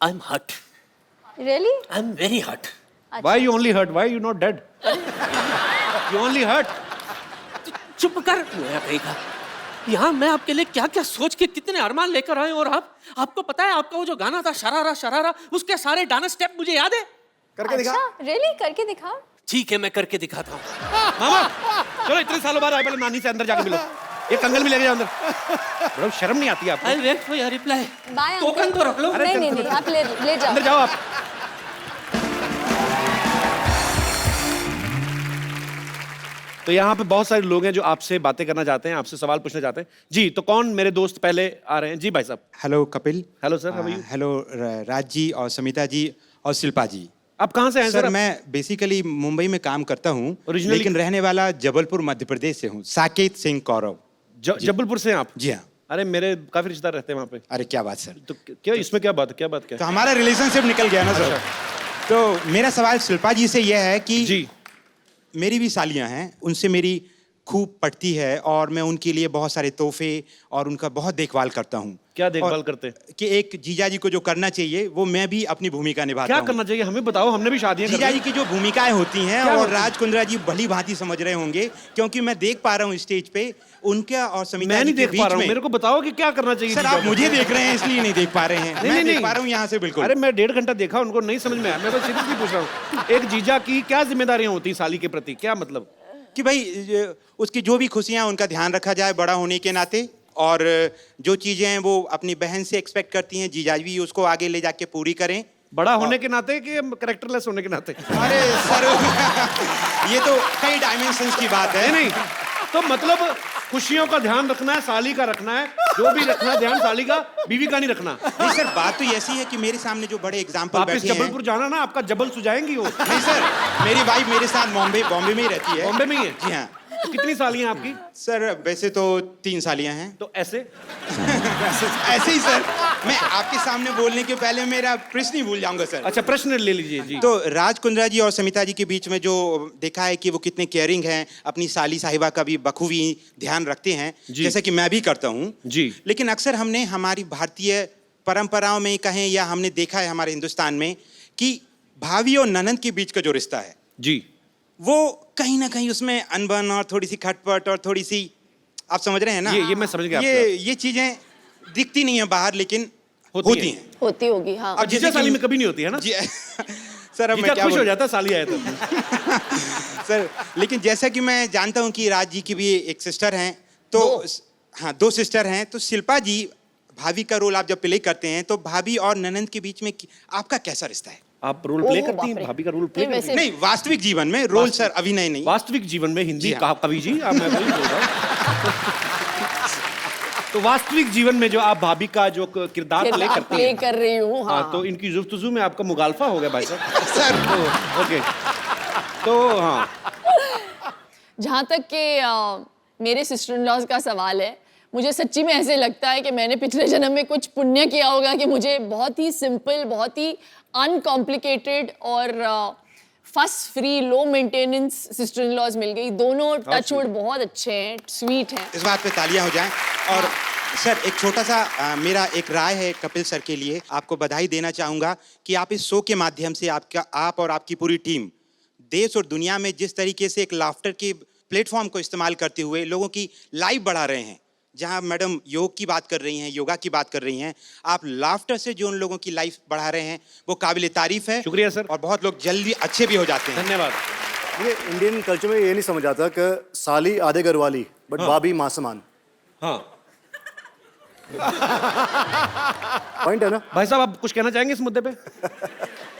आई एम हट। रियली? आई एम वेरी हट। Why you only hurt? Why you not dead? You only hurt. चुप कर। मैं कहीं का यहाँ मैं आपके लिए क्या क्या सोच के कितने अरमान लेकर आए, और आपको पता है आपका वो जो गाना था शरारा शरारा, उसके सारे डांस स्टेप मुझे याद है। करके दिखा। अच्छा रियली करके दिखाओ। ठीक है मैं करके दिखाता हूँ। मामा चलो, इतने सालों बाद आए, पहले नानी से अंदर जाके मिलो, ये कंगन भी ले जाओ अंदर। बड़ा शर्म नहीं आती आपको? I wait for your reply. By token तो रख लो। नहीं नहीं नहीं, आप ले जाओ। अंदर जाओ आप। तो यहाँ पे बहुत सारे लोग हैं जो आपसे बातें करना चाहते हैं, आपसे सवाल पूछना चाहते हैं। जी, तो कौन मेरे दोस्त पहले आ रहे हैं? जी भाई साहब। Hello Kapil. Hello sir, how are you? Hello Raj ji और समिता जी और शिल्पा जी। आप कहाँ से हैं सर सर? मैं बेसिकली मुंबई में काम करता हूँ, Originally- लेकिन रहने वाला जबलपुर मध्य प्रदेश से हूँ। साकेत सिंह कौरव। जबलपुर से हैं आप? जी हाँ। अरे मेरे काफी रिश्तेदार रहते हैं वहाँ पे। अरे क्या बात सर। तो क्या इसमें क्या बात है? क्या बात क्या तो हमारा रिलेशनशिप निकल गया ना सर। तो मेरा सवाल शिल्पा जी से यह है कि जी, मेरी भी सालियाँ हैं, उनसे मेरी खूब पटती है और मैं उनके लिए बहुत सारे तोहफे और उनका बहुत देखभाल करता हूँ। क्या देखभाल और करते हैं? कि एक जीजा जी को जो करना चाहिए वो मैं भी अपनी भूमिका निभाता क्या हूँ। करना चाहिए हमें बताओ, हमने भी शादियां जीजा जी की जो भूमिकाएं होती हैं, क्या और होती हैं? राज कुंद्रा जी भली भांति समझ रहे होंगे, क्योंकि मैं देख पा रहा हूँ स्टेज पे उनका और समिता मैं जी नहीं के देख बीच पा रहा हूँ, में। मेरे को बताओ कि क्या करना चाहिए। सर जीजा आप को? मुझे देख रहे हैं इसलिए नहीं देख पा रहे हैं। नहीं, मैं नहीं, देख पा रहा हूँ यहाँ से बिल्कुल। अरे मैं 1.5 घंटा देखा, उनको नहीं समझ में आया। मैं तो सीरियसली पूछ रहा हूँ, एक जीजा की क्या जिम्मेदारियां होती हैं साली के प्रति? क्या मतलब? कि भाई उसकी जो भी खुशियाँ उनका ध्यान रखा जाए बड़ा होने के नाते, और जो चीजें हैं वो अपनी बहन से एक्सपेक्ट करती हैं, जीजा भी उसको आगे ले जाके पूरी करें। बड़ा होने के नाते कि कैरेक्टरलेस होने के नाते? अरे सर ये तो कई डायमेंशंस की बात है। नहीं तो मतलब खुशियों का ध्यान रखना है, साली का रखना है, जो भी रखना है ध्यान साली का, बीवी का नहीं रखना। नहीं सर बात तो ऐसी है कि मेरे सामने जो बड़े एग्जाम्पल वापस बैठे हैं। जबलपुर जाना ना, आपका जबल सुझाएंगी वो। नहीं सर, मेरी वाइफ मेरे साथ बॉम्बे में ही रहती है। बॉम्बे में ही है? जी हाँ। तो कितनी सालियां आपकी? सर वैसे तो 3 सालियां हैं। तो ऐसे ऐसे ही सर, मैं आपके सामने बोलने के पहले मेरा प्रश्न ही भूल जाऊंगा सर। अच्छा, प्रश्न ले लीजिए जी। तो राज कुंद्रा जी और समिता जी के बीच में जो देखा है कि वो कितने केयरिंग हैं, अपनी साली साहिबा का भी बखूबी ध्यान रखते हैं, जी। जैसे कि मैं भी करता हूँ जी। लेकिन अक्सर हमने हमारी भारतीय परंपराओं में कहें या हमने देखा है हमारे हिंदुस्तान में कि भाभी और ननंद के बीच का जो रिश्ता है जी, वो कहीं ना कहीं उसमें अनबन और थोड़ी सी खटपट और थोड़ी सी, आप समझ रहे हैं ना? ये मैं समझ गया ये चीजें दिखती नहीं है बाहर, लेकिन होती हैं। होती होगी हाँ। अब जीजा साली में कभी नहीं होती है ना? जी सर अब जीजा मैं क्या खुश हो बोलूं? जाता है साली आए तो। सर लेकिन जैसा कि मैं जानता हूं कि राज जी की भी एक सिस्टर हैं, तो हाँ 2 सिस्टर हैं, तो शिल्पा जी भाभी का रोल आप जब प्ले करते हैं तो भाभी और ननंद के बीच में आपका कैसा रिश्ता है? आप रोल प्ले ओह, करती बाप हैं? रे। भाभी का रोल प्ले नहीं, करती हैं? नहीं वास्तविक जीवन में रोल सर, अभिनय नहीं। वास्तविक जीवन में हिंदी जी हाँ। कवि जी, मैं वही बोल रहा हूँ। तो वास्तविक जीवन में जो आप भाभी का जो किरदार प्ले करती प्ले हैं, कर रही हूँ हाँ, हाँ। तो इनकी गुफ्तगू में आपका मुगालफा हो गया भाई साहब। सर ओके, तो हाँ, जहाँ तक कि मेरे सिस्टर इन लॉज का सवाल है, मुझे सच्ची में ऐसे लगता है कि मैंने पिछले जन्म में कुछ पुण्य किया होगा कि मुझे बहुत ही सिंपल, बहुत ही अनकॉम्प्लिकेटेड और fuss free, low maintenance sister in laws मिल गई। दोनों टचवुड बहुत अच्छे हैं, स्वीट हैं। इस बात पे तालियां हो जाएं। और सर एक छोटा सा मेरा एक राय है कपिल सर के लिए, आपको बधाई देना चाहूँगा कि आप इस शो के माध्यम से आप और आपकी पूरी टीम देश और दुनिया में जिस तरीके से एक लाफ्टर के प्लेटफॉर्म को इस्तेमाल करते हुए लोगों की लाइफ बढ़ा रहे हैं। जहां मैडम योग की बात कर रही हैं, योगा की बात कर रही हैं, आप लाफ्टर से जो उन लोगों की लाइफ बढ़ा रहे हैं वो काबिल तारीफ है। शुक्रिया सर। और बहुत लोग जल्दी अच्छे भी हो जाते हैं। धन्यवाद। ये इंडियन कल्चर में ये नहीं समझ आता कि साली आधे घर वाली बट भाभी माँ समान। हाँ पॉइंट है ना? भाई साहब, आप कुछ कहना चाहेंगे इस मुद्दे पे?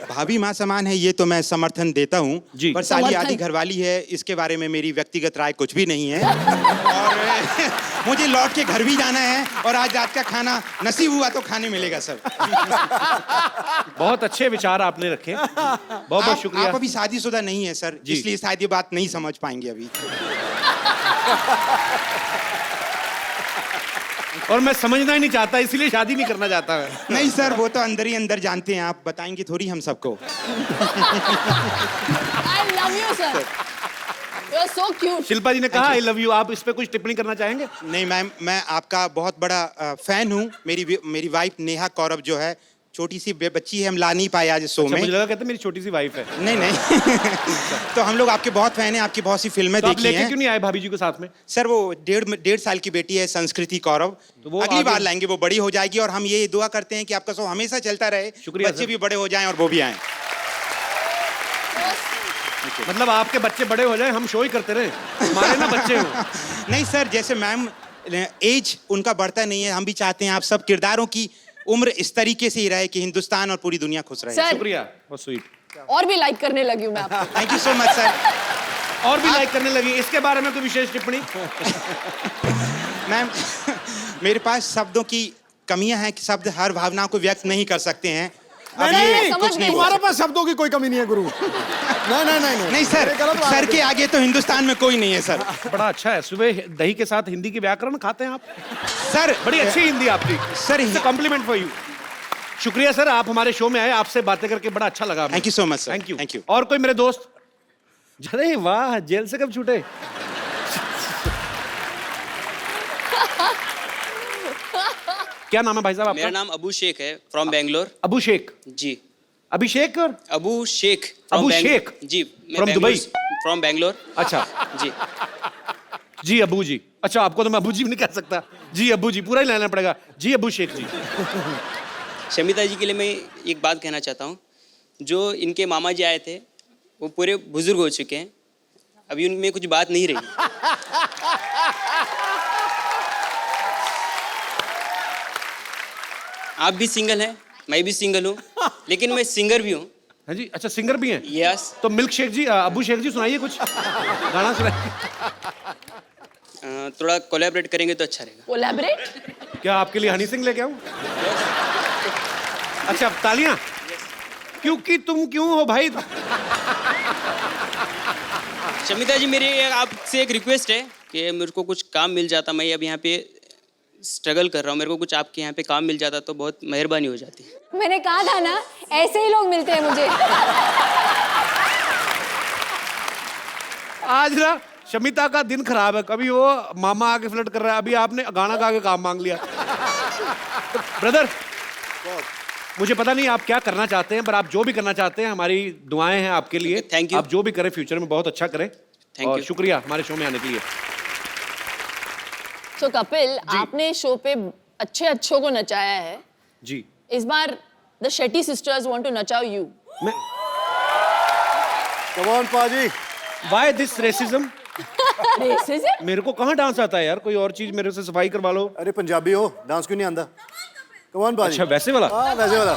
भाभी माँ समान है ये तो मैं समर्थन देता हूँ, जी। पर साली समर्थन। आधी घरवाली है इसके बारे में मेरी व्यक्तिगत राय कुछ भी नहीं है। और मुझे लौट के घर भी जाना है और आज रात का खाना नसीब हुआ तो खाने मिलेगा सर। बहुत अच्छे विचार आपने रखे, बहुत बहुत आप शुक्रिया। अभी शादीशुदा नहीं है सर, जी। इसलिए शायद ये बात नहीं समझ पाएंगे अभी। और मैं समझना ही नहीं चाहता, इसलिए शादी नहीं करना चाहता मैं। नहीं सर वो तो अंदर ही अंदर जानते हैं, आप बताएंगे थोड़ी हम सबको। I love you, sir. You are so cute. Shilpa जी ने कहा आई लव यू, आप इस पे कुछ टिप्पणी करना चाहेंगे? नहीं मैम, मैं आपका बहुत बड़ा फैन हूँ। मेरी वाइफ नेहा कौरव जो है छोटी सी बच्ची है, हम ला नहीं पाए आज शो अच्छा, में। मुझे लगा कहते मेरी छोटी सी वाइफ है। नहीं नहीं तो हम लोग आपके बहुत फैन हैं, आपकी बहुत सी फिल्में तो आप देखी लेके हैं। क्यों नहीं आए भाभी जी को साथ में? सर वो 1.5 साल की बेटी है संस्कृति कौरव, तो वो अगली आगे- बार लाएंगे, वो बड़ी हो जाएगी और हम ये दुआ करते हैं कि आपका शो हमेशा चलता रहे, शुक्रिया बच्चे सर। भी बड़े हो जाएं और वो भी आएं। मतलब आपके बच्चे बड़े हो जाए, हम शो ही करते रहे, हमारे ना बच्चे हो। नहीं सर, जैसे मैम एज उनका बढ़ता नहीं है, हम भी चाहते हैं आप सब किरदारों की उम्र इस तरीके से ही रहे कि हिंदुस्तान और पूरी दुनिया खुश रहे। सर शुक्रिया, बहुत स्वीट। और भी लाइक करने लगी हूँ मैं आपको। Thank you so much sir. और भी लाइक करने लगी, इसके बारे में कोई विशेष टिप्पणी? मैम मेरे पास शब्दों की कमियां हैं कि शब्द हर भावना को व्यक्त नहीं कर सकते हैं। अब नहीं, ये नहीं, समझ कुछ नहीं गई। बोल तुम्हारे पास शब्दों की कोई कमी नहीं है गुरु। नहीं नहीं नहीं नहीं सर, ये गलत बात सर है। के आगे तो हिंदुस्तान में कोई नहीं है सर। बड़ा अच्छा है, सुबह दही के साथ हिंदी की व्याकरण खाते हैं आप, सर बड़ी अच्छी हिंदी आपकी सर कॉम्प्लीमेंट फॉर यू। शुक्रिया सर, आप हमारे शो में आए, आपसे बातें करके बड़ा अच्छा लगा। Thank you so much sir. Thank you. Thank you. और कोई मेरे दोस्त? अरे वाह, जेल से कब छूटे? क्या नाम है भाई साहब मेरा आपका? नाम अबू शेख है, फ्रॉम बेंगलोर। अबू शेख। जी, अभिषेक और अबू शेख अबू शेख? जी, From दुबई? फ्रॉम बेंगलोर। अच्छा जी, जी अबू जी। अच्छा, आपको तो मैं अबू जी भी नहीं कह सकता, जी अबू जी पूरा ही लेना पड़ेगा। जी अबू शेख जी। शमिता जी के लिए मैं एक बात कहना चाहता हूँ। जो इनके मामा जी आए थे वो पूरे बुजुर्ग हो चुके हैं, अभी उनमें कुछ बात नहीं रही। आप भी सिंगल हैं, मैं भी सिंगल हूँ, लेकिन मैं सिंगर भी हूँ। हाँ जी, अच्छा सिंगर भी हैं? यस। तो मिल्क शेख जी, अबू शेख जी सुनाइए कुछ गाना सुनाइए। थोड़ा कोलैबोरेट करेंगे तो अच्छा रहेगा। कोलैबोरेट? क्या आपके लिए हनी सिंह लेके आऊं? अच्छा, अब तालियां। क्योंकि तुम क्यों हो भाई? शमिता जी, मेरी आपसे एक रिक्वेस्ट है कि मेरे को कुछ काम मिल जाता, मैं अब यहाँ पे स्ट्रगल कर रहा हूँ, मेरे को कुछ आपके यहाँ पे काम मिल जाता तो बहुत मेहरबानी हो जाती। मैंने कहा था ना, ऐसे ही लोग मिलते हैं मुझे। आज ना शमिता का दिन खराब है, कभी वो मामा आके फ्लर्ट कर रहा है, अभी आपने गाना गा के काम मांग लिया। ब्रदर, मुझे पता नहीं आप क्या करना चाहते हैं, पर आप जो भी करना चाहते हैं हमारी दुआएं हैं आपके लिए। Thank you. आप जो भी करें फ्यूचर में बहुत अच्छा करें। Thank और you. शुक्रिया हमारे शो में आने के लिए। तो कपिल, आपने शो पे अच्छे अच्छों को नचाया है, जी इस बार the Shetty sisters want to नचाओ यू। मैं कम ऑन पाजी। Why this racism? रेसिज्म? मेरे को कहाँ डांस आता है यार, कोई और चीज मेरे से सफाई करवा लो। अरे पंजाबी हो, डांस क्यों नहीं आंदा? कम ऑन पाजी। अच्छा, वैसे वाला? हाँ, वैसे वाला।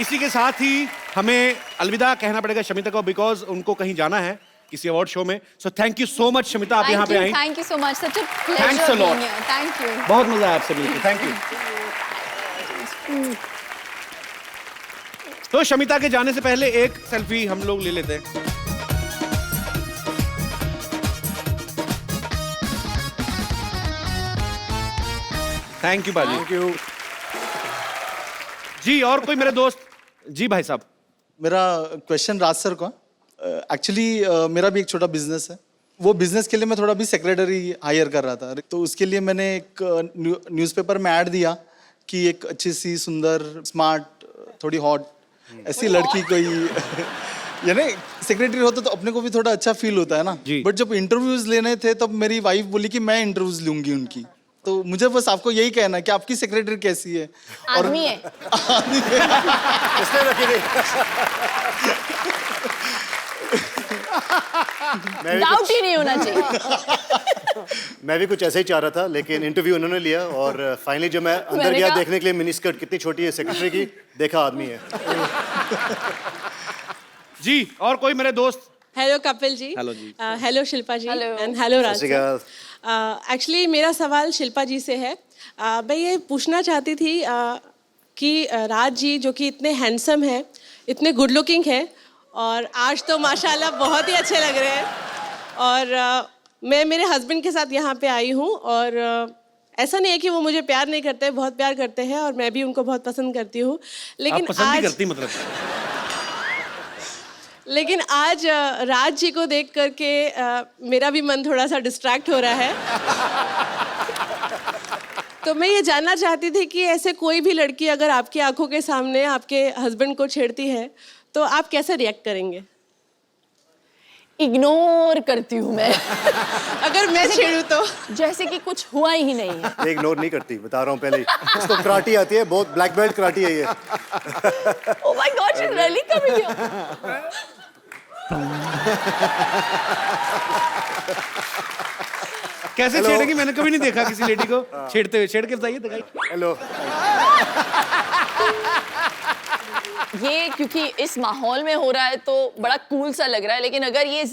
इसी के साथ ही हमें अलविदा कहना पड़ेगा शमिता को, बिकॉज उनको कहीं जाना है किसी अवार्ड शो में। So thank you so much Shamita, आप यहाँ पे आई। Thank you so much, such a Thanks a pleasure lot. Being here. Thank you. बहुत मजा आया आपसे मिलकर, थैंक यू। तो शमिता के जाने से पहले एक सेल्फी हम लोग ले लेते हैं। थैंक यू बाजी। Thank you. जी, और कोई मेरे दोस्त? जी भाई साहब। मेरा क्वेश्चन राज सर को। एक्चुअली मेरा भी एक छोटा बिजनेस है, वो बिजनेस के लिए मैं थोड़ा भी सेक्रेटरी हायर कर रहा था, तो उसके लिए मैंने एक न्यूज़पेपर में ऐड दिया कि एक अच्छी सी सुंदर स्मार्ट थोड़ी हॉट ऐसी लड़की कोई यानी सेक्रेटरी होता तो अपने को भी थोड़ा अच्छा फील होता है ना। जी। बट जब इंटरव्यूज लेने थे तब मेरी वाइफ बोली कि मैं इंटरव्यूज लूंगी उनकी, तो मुझे बस आपको यही कहना है कि आपकी सेक्रेटरी कैसी है? आदमी है। इसलिए रखी गई। मैं भी डाउट ही नहीं होना चाहिए। मैं भी कुछ ऐसा ही चाह रहा था, लेकिन इंटरव्यू उन्होंने लिया और फाइनली जब मैं अंदर मैंने गया कहा- देखने के लिए मिनी स्कर्ट कितनी छोटी है सेक्रेटरी की, देखा आदमी है। जी, और कोई मेरे दोस्त? हेलो कपिल जी। हेलो जी। Hello Shilpa ji. Hello. And hello Raj सत श्री अकाल। एक्चुअली मेरा सवाल शिल्पा जी से है। मैं ये पूछना चाहती थी कि राज जी जो कि इतने हैंडसम हैं, इतने गुड लुकिंग हैं, और आज तो माशाल्लाह बहुत ही अच्छे लग रहे हैं, और मैं मेरे हस्बैंड के साथ यहाँ पे आई हूँ, और ऐसा नहीं है कि वो मुझे प्यार नहीं करते, बहुत प्यार करते हैं, और मैं भी उनको बहुत पसंद करती हूँ। आप पसंद ही करती मतलब? लेकिन आज राज जी को देख करके मेरा भी मन थोड़ा सा डिस्ट्रैक्ट हो रहा है। तो मैं ये जानना चाहती थी कि ऐसे कोई भी लड़की अगर आपकी आंखों के सामने आपके हस्बैंड को छेड़ती है तो आप कैसे रिएक्ट करेंगे? इग्नोर करती हूँ मैं। अगर मैं छेड़ूं तो? जैसे कि कुछ हुआ ही नहीं है। ये इग्नोर नहीं करती, बता रहा हूँ पहले ही। इसको कराटी आती है, बहुत ब्लैक बेल्ट कराटी है ये। Oh my God, she's really coming here. कैसे छेड़ेंगी? मैंने कभी नहीं देखा किसी लेडी को छेड़ते हुए। छेड़ के बताइए, दिखाइए। हेलो। ये क्योंकि इस माहौल में हो रहा है तो बड़ा कूल सा लग रहा है, लेकिन अगर ये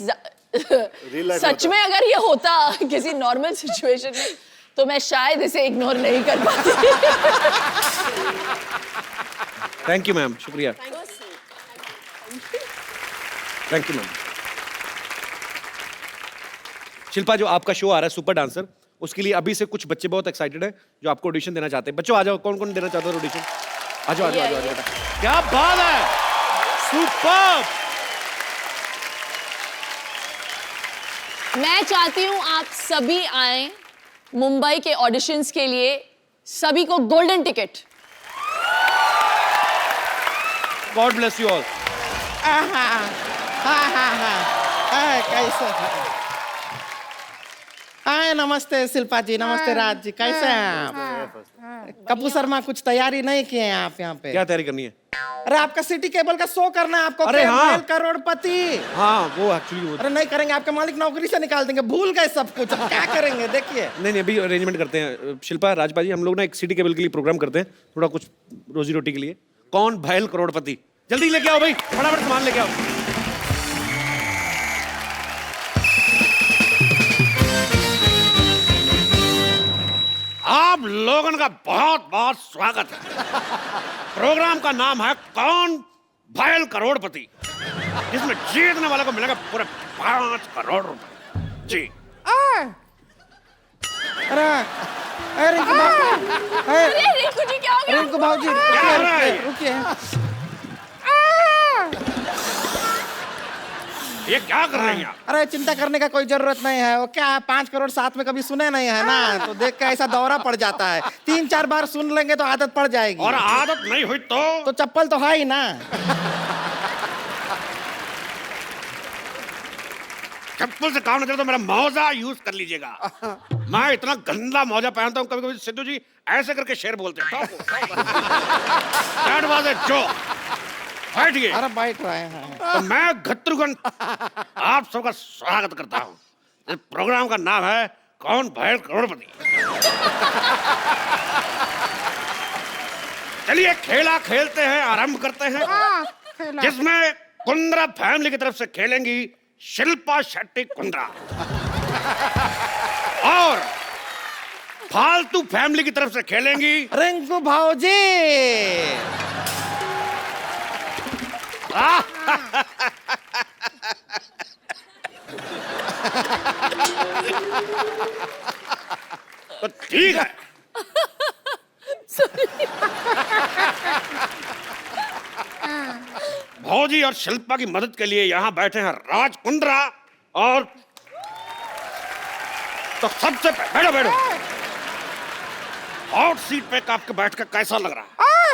सच में अगर ये होता किसी नॉर्मल सिचुएशन में तो मैं शायद इसे इग्नोर नहीं कर पाती। थैंक यू मैम, शुक्रिया। Thank you ma'am. शिल्पा, जो आपका शो आ रहा है सुपर डांसर, उसके लिए अभी से कुछ बच्चे बहुत एक्साइटेड हैं जो आपको ऑडिशन देना चाहते हैं। बच्चों आ जाओ, कौन कौन देना चाहते हो ऑडिशन? आ जाओ, आ जाओ, आ जाओ बेटा। क्या बात है, सुपर। मैं चाहती हूँ आप सभी आए मुंबई के ऑडिशंस के लिए, सभी को golden ticket. God bless you all. कैसे? हाय, नमस्ते शिल्पा जी, नमस्ते राज जी, कैसे हैं आप? कपूर शर्मा, कुछ तैयारी नहीं किए हैं आप यहाँ पे? क्या तैयारी करनी है? अरे आपका सिटी केबल का शो करना है आपको। अरे हाँ, करोड़पति। हाँ वो एक्चुअली वो। अरे नहीं करेंगे, आपके मालिक नौकरी से निकाल देंगे, भूल गए सब कुछ। अब क्या करेंगे देखिए। नहीं अभी अरेंजमेंट करते हैं। शिल्पा, राजपा जी, हम लोग ना एक सिटी केबल के लिए प्रोग्राम करते हैं, थोड़ा कुछ रोजी रोटी के लिए। कौन भैल करोड़पति? जल्दी लेके आओ भाई, फटाफट सामान लेके आओ। आप लोगों का बहुत बहुत स्वागत है। प्रोग्राम का नाम है कौन भैल करोड़पति, जिसमें जीतने वाले को मिलेगा पूरे 5 करोड़ रुपए। जी। अरे रिंकू रिंकू जी, क्या हो गया? रिंकू भाजी, क्या हो रहा है? रुकिए। ये क्या कर रही हैं आप? अरे चिंता करने का कोई जरूरत नहीं है। वो क्या 5 करोड़ साथ में कभी सुने नहीं है ना, तो देख के ऐसा दौरा पड़ जाता है। 3-4 बार सुन लेंगे तो आदत पड़ जाएगी। और आदत नहीं हुई तो चप्पल तो है ही ना। चप्पल से काम नहीं चलता तो मेरा मौजा यूज कर लीजिएगा। मैं इतना गंदा मौजा पहनता हूँ, कभी कभी सिद्धू जी ऐसे करके शेर बोलते हैं। जो बैठिए। अरे बैठ रहे हैं। तो मैं घत्रुघन आप सबका स्वागत करता हूँ। इस प्रोग्राम का नाम है कौन भैल करोड़पति। चलिए खेला खेलते हैं, आरंभ करते हैं, जिसमें कुंद्रा फैमिली की तरफ से खेलेंगी शिल्पा शेट्टी कुंद्रा, और फालतू फैमिली की तरफ से खेलेंगी रिंकू भाजी। तो ठीक है। भौजी और शिल्पा की मदद के लिए यहाँ बैठे हैं राज कुंद्रा, और तो सबसे बैठो बैठो। हॉट सीट पे आपके बैठ कर कैसा लग रहा है?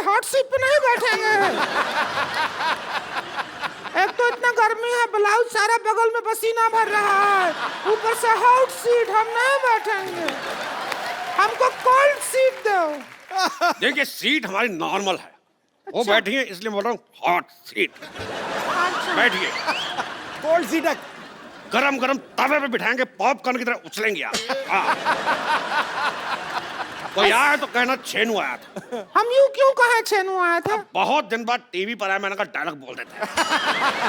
हॉट सीट पे नहीं बैठेंगे। एक तो इतना गर्मी है, ब्लाउज सारा बगल में पसीना भर रहा है, ऊपर से हॉट सीट, हम नहीं बैठेंगे। हमको कोल्ड सीट दो। देखिए सीट हमारी नॉर्मल है, वो बैठी है इसलिए बोल रहा हूँ हॉट सीट। बैठिए। कोल्ड सीट है। गरम गरम तवे पे बिठाएंगे, पॉपकॉर्न की तरह उछलेंगे आप। कोई आया तो कहना छेनू आया था। हम यूं क्यों कहे छेनू आया था? बहुत दिन बाद टीवी पर आया, मैंने कहा डायलॉग बोल देते हैं।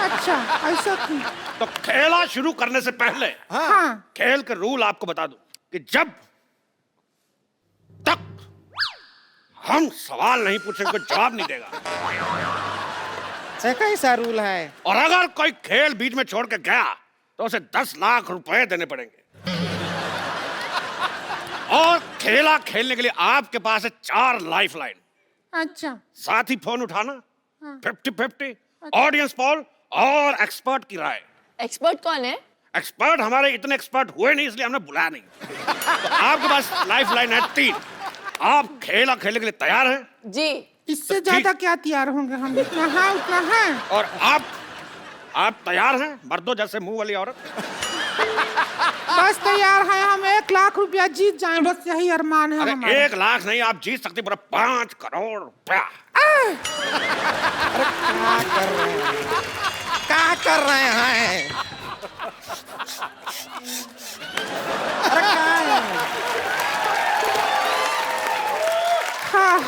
अच्छा, ऐसा क्यों? तो खेला शुरू करने से पहले हाँ। खेल के रूल आपको बता दूं कि जब तक हम सवाल नहीं पूछेंगे जवाब नहीं देगा। कैसा रूल है? और अगर कोई खेल बीच में छोड़ के गया तो उसे 10 लाख रुपए देने पड़ेंगे। और खेला खेलने के लिए आपके पास है 4 लाइफ लाइन। अच्छा। साथ ही फोन उठाना, 50-50, ऑडियंस पोल और एक्सपर्ट की राय। एक्सपर्ट कौन है? एक्सपर्ट हमारे इतने एक्सपर्ट हुए नहीं इसलिए हमने बुलाया नहीं। तो आपके पास लाइफ लाइन है 3। आप खेला खेलने के लिए तैयार हैं? जी। इससे ज्यादा क्या तैयार होंगे हम? जितना है उतना है। और आप तैयार हैं मर्दों जैसे मुंह वाली औरत? बस तैयार है, हम 1 लाख रुपया जीत जाएं, बस यही अरमान है अरे हमारा। 1 लाख नहीं, आप जीत सकते पूरा 5 करोड़ रुपया। क्या कर रहे हैं? अरे क्या है? हाँ।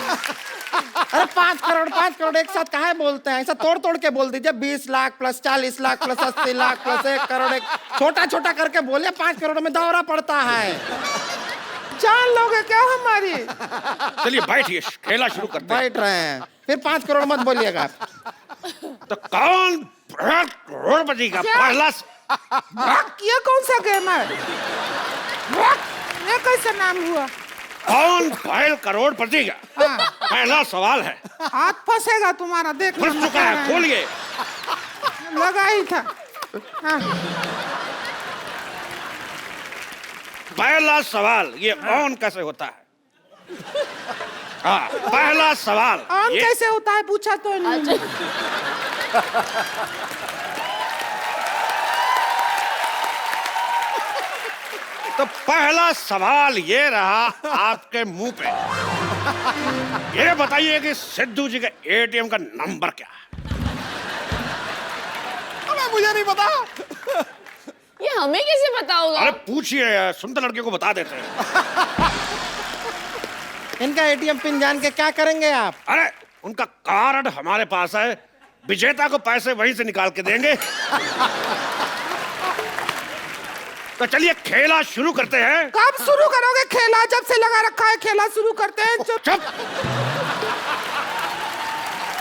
अरे 5 करोड़ एक साथ काहे बोलते हैं? ऐसा तोड़ तोड़ के बोल दीजिए। 20 lakh plus 40 lakh plus 80 lakh plus 1 crore. एक छोटा छोटा करके बोलिए, 5 करोड़ में दौरा पड़ता है। जान लोगे क्या हमारी? चलिए बैठिए, खेला शुरू करते हैं। बैठ रहे हैं, फिर 5 करोड़ मत बोलिएगा। तो कौन करोड़पति का पहला ये कौन सा गेम है? ये कैसा नाम हुआ? कौन बैल करोड़पति का पहला सवाल है। हाथ फंसेगा तुम्हारा, देख फंस चुका है, खोलिए। लगा ही था। हाँ। पहला सवाल, ये ऑन कैसे होता है? हाँ, पहला सवाल ऑन ये कैसे होता है पूछा तो नहीं। तो पहला सवाल ये रहा आपके मुंह पे। ये बताइए कि सिद्धू जी के एटीएम का नंबर क्या है? मुझे नहीं पता। ये हमें कैसे पता होगा? अरे पूछिए, सुंदर लड़के को बता देते हैं। इनका एटीएम पिन जान के क्या करेंगे आप? अरे उनका कार्ड हमारे पास है, विजेता को पैसे वहीं से निकाल के देंगे। तो चलिए खेला शुरू करते हैं। कब शुरू करोगे खेला? जब से लगा रखा है खेला शुरू करते हैं। चुप।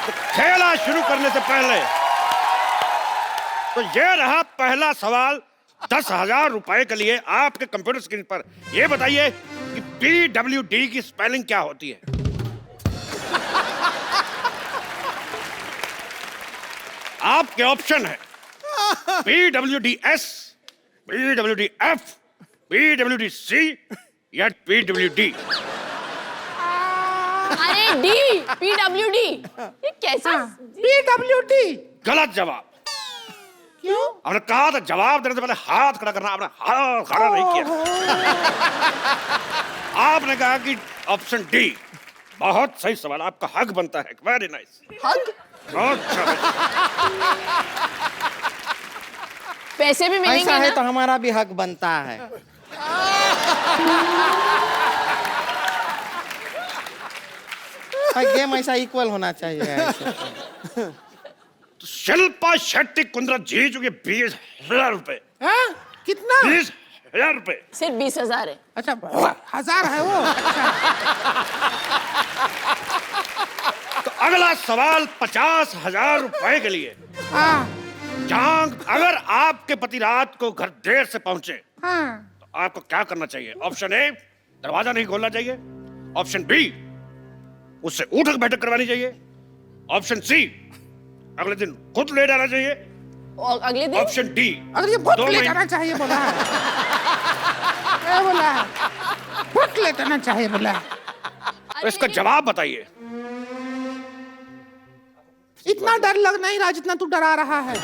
तो खेला शुरू करने से पहले तो ये रहा पहला सवाल 10,000 रुपए के लिए आपके कंप्यूटर स्क्रीन पर। ये बताइए कि PWD की स्पेलिंग क्या होती है? आपके ऑप्शन है PWDS, PWDF, PWDC या PWD। अरे डी, PWD। ये कैसा? PWD। गलत जवाब। क्यों? आपने कहा था जवाब देने से पहले हाथ खड़ा करना, आपने हाथ खड़ा नहीं किया। आपने कहा कि ऑप्शन डी। बहुत सही सवाल, आपका हक बनता है। Very nice. हक? बहुत अच्छा। पैसे भी मिलेंगे ऐसा है ना? तो हमारा भी हक बनता है। गेम ऐसा इक्वल होना चाहिए। तो शिल्पा शेट्टी कुंद्रा जी चुके 20,000 रुपए। हाँ? कितना? 20,000 रुपए। सिर्फ 20,000 है। अच्छा 1000 है वो। तो अगला सवाल 50,000 रुपए के लिए। हाँ। जहां अगर आपके पति रात को घर देर से पहुंचे हाँ। तो आपको क्या करना चाहिए? ऑप्शन ए, दरवाजा नहीं खोलना चाहिए। ऑप्शन बी, उससे उठक बैठक करवानी चाहिए। ऑप्शन सी, अगले दिन खुद ले जाना चाहिए। और अगले दिन? ऑप्शन डी, अगर ये बुट ले जाना चाहिए बोला है। क्या बोला है? बुट ले जाना चाहिए बोला है। तो इसका जवाब बताइए। इतना डर लग नहीं रहा जितना तू डरा रहा है।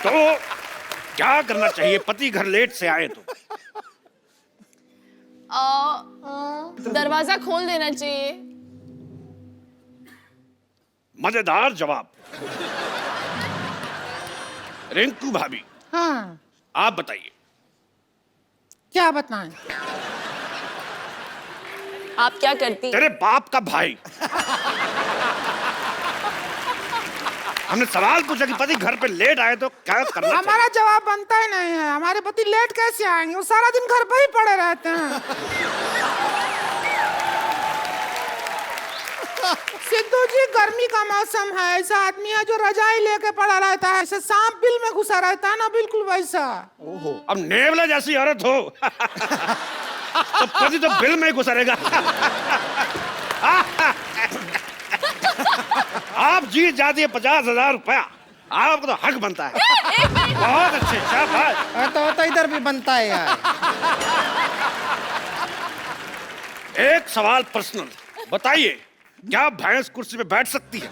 तो क्या करना चाहिए पति घर लेट से आए तो? दरवाजा खोल देना चाहिए। मजेदार जवाब। रिंकू भाभी, हाँ। आप बताइए। क्या बताएं? आप क्या करती? तेरे बाप का भाई। हमने सवाल पूछा कि पति घर पे लेट आए तो क्या करना चाहिए? हमारा जवाब बनता ही नहीं है। हमारे पति लेट कैसे आएंगे? वो सारा दिन घर पे ही पड़े रहते हैं। सिद्धू जी, गर्मी का मौसम है, ऐसा आदमी है जो रजाई लेके पड़ा रहता है, ऐसे सांप बिल में घुसा रहता है ना, बिल्कुल वैसा। ओहो, अब नेवला जैसी औरत हो तो पति तो बिल में ही घुसा रहेगा। आप जीत जाती है 50,000 रुपया। आपको तो हक बनता है। बहुत अच्छे, शाबाश। तो इधर भी बनता है यार। एक सवाल पर्सनल, बताइए क्या भैंस कुर्सी पे बैठ सकती है?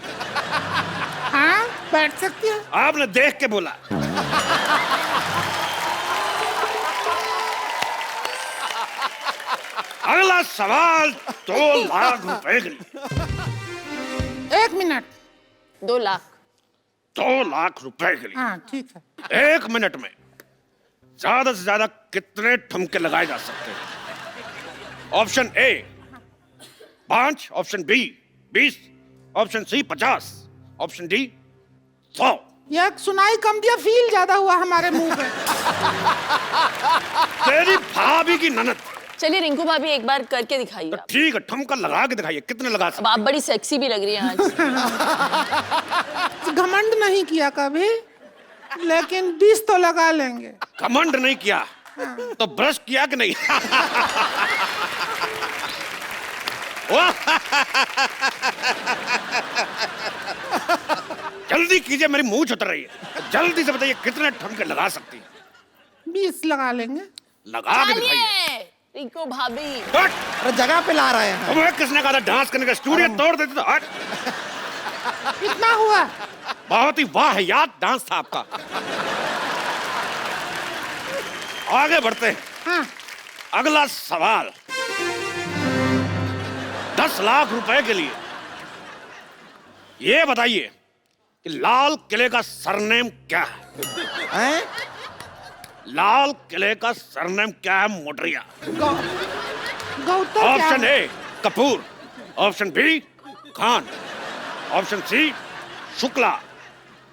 हाँ बैठ सकती है। आपने देख के बोला। अगला सवाल 2 लाख रुपए के लिए। 1 मिनट। 2 लाख। 2 लाख रुपए के लिए। हाँ ठीक है। 1 मिनट में ज्यादा से ज्यादा कितने ठुमके लगाए जा सकते हैं? Option A 5, option B 20, option C 50, option D 100। ये सुनाई कम दिया, फील ज्यादा हुआ हमारे मुंह पे। तेरी भाभी की ननद। चलिए रिंकू भाभी एक बार करके दिखाइए तो आप। ठीक है, ठुमका लगा के दिखाइए, कितने लगा अब सकते? आप बड़ी सेक्सी भी लग रही हैं आज। घमंड नहीं किया कभी, लेकिन 20 तो लगा लेंगे। घमंड नहीं किया तो ब्रश किया कि नहीं? जल्दी कीजिए, मेरी मूंछ उतर रही है। जल्दी से बताइए कितने ठुमके लगा सकती है? 20 लगा लेंगे। लगा के दिखाइए। चलिए रिंकू भाभी। हट! अरे जगह पे ला रहे हैं। तुम्हें किसने कहा था डांस करने का? स्टूडियो तोड़ देते तो। हट! कितना हुआ? बहुत ही वाहियात डांस था आपका। आगे बढ़ते हैं। हाँ। अगला सवाल 10 लाख रुपए के लिए। ये बताइए कि लाल किले का सरनेम क्या है? लाल किले का सरनेम क्या है मोटरिया? Gautam. Option A Kapoor, option B Khan, option C Shukla,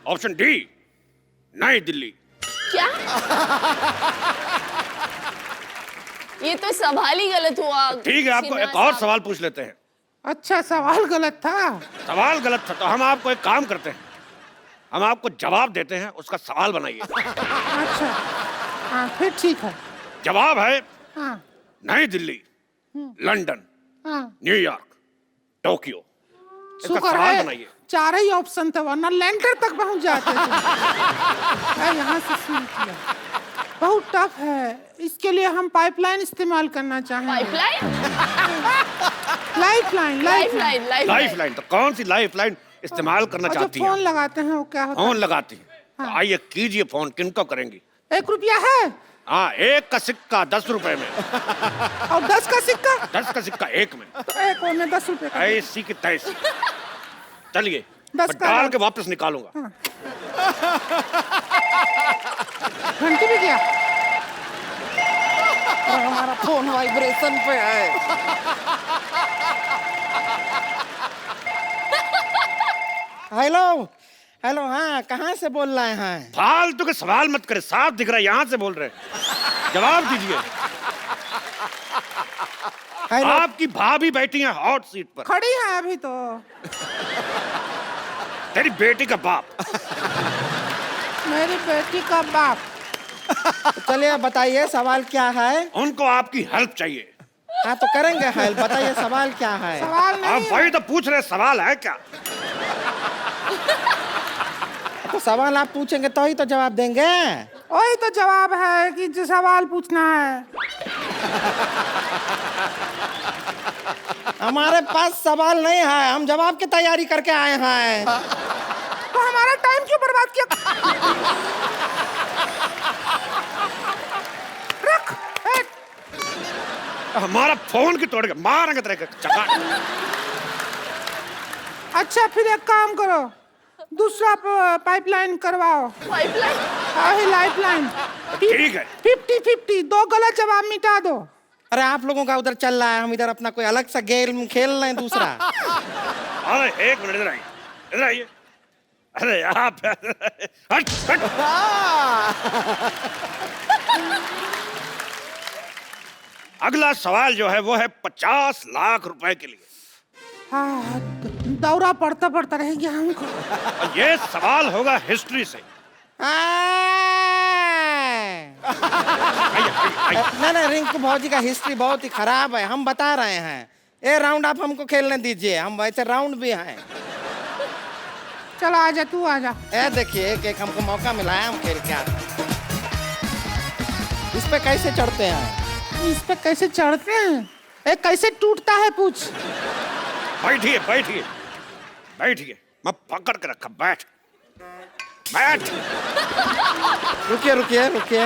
option D New Delhi. क्या? ये तो सवाल ही गलत हुआ। ठीक है, आपको एक और सवाल पूछ लेते हैं। अच्छा सवाल गलत था। सवाल गलत था तो हम आपको एक काम करते हैं, हम आपको जवाब देते हैं, उसका सवाल बनाइए। अच्छा हाँ फिर ठीक है। जवाब है हाँ नई दिल्ली, लंदन, हाँ। New York, Tokyo. इसका शुक्र सवाल है बनाइए। 4 ही ऑप्शन थे, वरना लैंडर तक पहुंच जाते थे। मैं यहाँ से शुरू किया। बहुत टफ है, इसके लिए हम पाइपलाइन इस्तेमाल करना चाहेंगे। पाइपलाइन? लाइफलाइन। लाइफलाइन। लाइफलाइन? तो कौन सी लाइफलाइन इस्तेमाल करना और जो चाहती फोन है? लगाते हैं वो क्या होता है? फोन लगाती है। तो आइए कीजिए फोन, किनको करेंगी? 1 रुपया है हाँ, 1 का सिक्का 10 रुपए में, और 10 का सिक्का। 10 का सिक्का 1 में। तो 1 और में 10 रुपए का। ऐसी की तैसी। चलिए 10 मैं का डाल है। के वापस निकालूंगा। घंटी भी गया। और हमारा फोन वाइब्रेशन पे है। Hello hello. हाँ कहाँ से बोल रहे हैं? फालतू के सवाल मत करे, साफ दिख रहा है यहाँ से बोल रहे हैं। जवाब दीजिए। हेलो। आपकी भाभी बैठी है हॉट सीट पर। खड़ी है अभी तो। तेरी बेटी का बाप। मेरी बेटी का बाप। चलिए बताइए सवाल क्या है? उनको आपकी हेल्प चाहिए। हाँ तो करेंगे हेल्प। बताइए सवाल क्या है? सवाल आप वही तो पूछ रहे, सवाल है क्या? तो सवाल आप पूछेंगे तो ही तो जवाब देंगे। वही तो जवाब है कि जो सवाल पूछना है। हमारे पास सवाल नहीं है, हम जवाब की तैयारी करके आए हैं। तो हमारा टाइम क्यों बर्बाद किया? रख। हमारा फोन की तोड़ के मारेंगे तेरे चका। अच्छा फिर एक काम करो, दूसरा पाइपलाइन करवाओ। पाइपलाइन? हाँ लाइफलाइन। ठीक है। 50-50, 2 गलत जवाब मिटा दो। अरे आप लोगों का उधर चल रहा है, हम इधर अपना कोई अलग सा गेम खेल रहे हैं दूसरा। अरे 1 मिनट, इधर आइए, इधर आइए। अरे आप हट हट। अगला सवाल जो है वो है 50 लाख रुपए के लिए। हाँ दौरा पड़ता पड़ता रह गया हमको। और ये सवाल होगा हिस्ट्री से। नहीं रिंकू भौजी का हिस्ट्री बहुत ही खराब है, हम बता रहे हैं। ये राउंड आप हमको खेलने दीजिए, हम वैसे राउंड भी हैं। चलो आजा, तू आजा। ए देखिए, एक हमको मौका मिला है, हम खेल के आते हैं। इस पे कैसे चढ़ते हैं? इस पे कैसे चढ़ते हैं? ए कैसे टूटता है पूछ? बैठिए बैठिए बैठिए, मैं पकड़ के रखा, बैठ बैठ। रुकिए रुकिए रुकिए।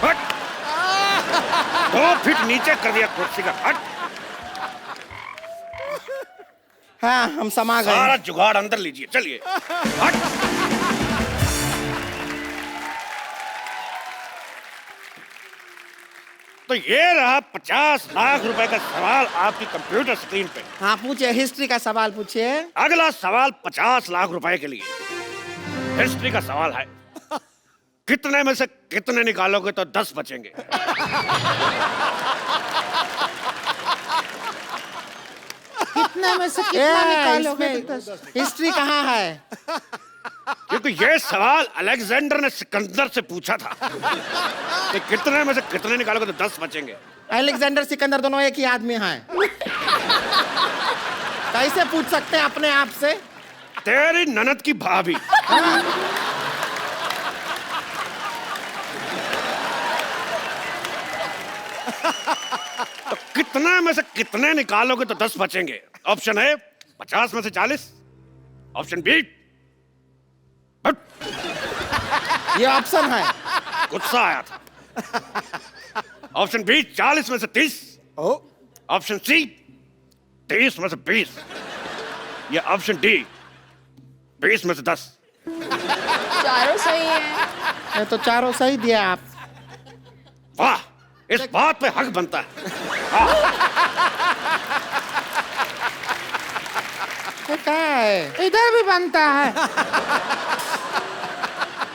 हट। 2 फीट नीचे कर दिया कुर्सी का, हट। हाँ, हम समा गए। सारा जुगाड़ अंदर लीजिए, चलिए हट। तो ये रहा 50 लाख रुपए का सवाल आपकी कंप्यूटर स्क्रीन पे। हाँ पूछिए, हिस्ट्री का सवाल पूछिए। अगला सवाल 50 लाख रुपए के लिए हिस्ट्री का सवाल है। कितने में से कितने निकालोगे तो 10 बचेंगे? कितने में से कितना निकालोगे तो 10? हिस्ट्री कहाँ है? क्योंकि ये सवाल अलेक्जेंडर ने सिकंदर से पूछा था कि कितने में से कितने निकालोगे तो 10 बचेंगे। अलेक्जेंडर सिकंदर दोनों एक ही आदमी हैं। कैसे पूछ सकते हैं अपने आप से? तेरी ननद की भाभी। तो कितने में से कितने निकालोगे तो 10 बचेंगे? ऑप्शन ए 50 में से 40, ऑप्शन बी, ये ऑप्शन है। गुस्सा आया था। ऑप्शन बी 40 में से 30, ऑप्शन सी 30 में से 20, या ऑप्शन डी 20 में से 10। चारों सही है। ये तो चारों सही दिया आप। वाह, इस बात पे हक बनता है। ये क्या है? इधर भी बनता है।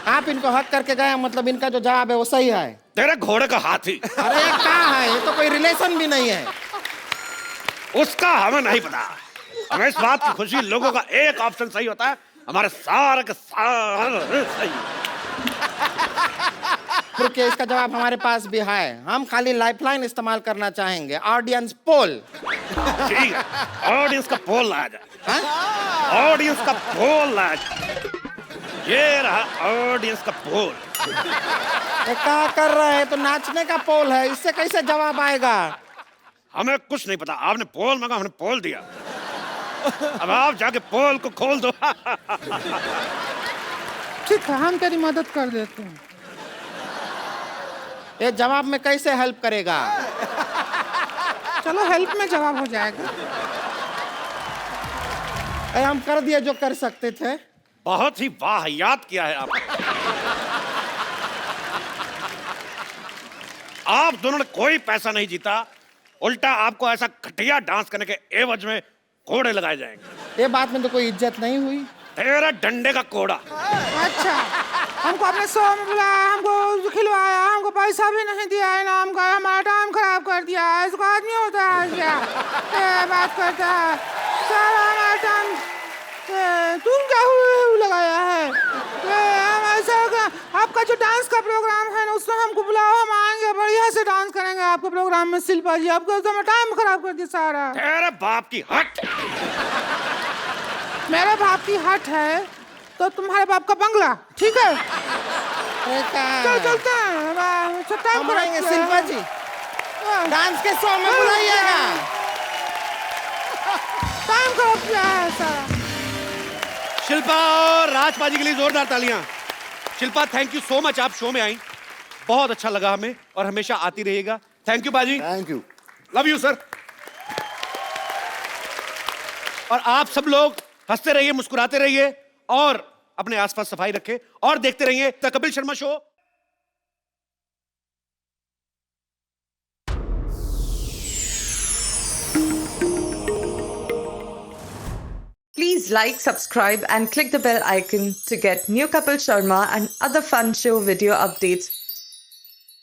आप इनको हक करके गए, मतलब इनका जो जवाब है वो सही है। तेरे घोड़े का हाथी। अरे ये क्या है? ये तो कोई रिलेशन भी नहीं है। उसका हमें नहीं पता। हमें इस बात की खुशी, लोगों का एक ऑप्शन सही होता है, हमारे सारे के सारे सही। रुकिए, इसका जवाब हमारे पास भी है। हम खाली लाइफलाइन इस्तेमाल करना चाहेंगे, ऑडियंस पोल। ठीक है, ऑडियंस का पोल लाया जाए। ऑडियंस का पोल लाया जाए। ये रहा ऑडियंस का पोल। ये क्या कर रहे हैं? तो नाचने का पोल है, इससे कैसे जवाब आएगा? हमें कुछ नहीं पता, आपने पोल मांगा, हमने पोल दिया। अब आप जाके पोल को खोल दो। ठीक है, हम तेरी मदद कर देते हैं। ये जवाब में कैसे हेल्प करेगा? चलो हेल्प में जवाब हो जाएगा। हम कर दिए जो कर सकते थे। बहुत ही वाहियात किया है आप। आप दोनों ने कोई पैसा नहीं जीता, उल्टा आपको ऐसा घटिया डांस करने के एवज में कोड़े लगाए जाएंगे। ये बात में तो कोई इज्जत नहीं हुई। तेरा डंडे का कोड़ा। अच्छा, हमको अपने शो में बुलाया, हमको खिलवाया, हमको पैसा भी नहीं दिया है, नाम का हमारा टाइम खराब कर दिया। इसको आदमी होता है क्या? बात करता है सारा हमारा टाइम। तुम क्या लगाया है? आपका जो डांस का प्रोग्राम है ना, उसमें हमको बुलाओ, हम आएंगे, बढ़िया से डांस करेंगे आपके प्रोग्राम में। शिल्पा जी, आपको टाइम खराब कर दिया सारा। तेरे बाप की हट। मेरे बाप की हट है तो तुम्हारे बाप का बंगला, ठीक है? चल चलते हैं, टाइम कराएंगे। शिल्पा जी, डांस के शो में बुलाइएगा। टाइम खराब किया है सारा। शिल्पा और राजबाजी के लिए जोरदार तालियां। Shilpa, thank you so much, आप शो में आई, बहुत अच्छा लगा हमें, और हमेशा आती रहिएगा। थैंक यू बाजी। Thank you. Love you sir. और आप सब लोग हंसते रहिए, मुस्कुराते रहिए, और अपने आसपास सफाई रखें, और देखते रहिए the Kapil Sharma show. Please like, subscribe and click the bell icon to get new Kapil Sharma and other fun show video updates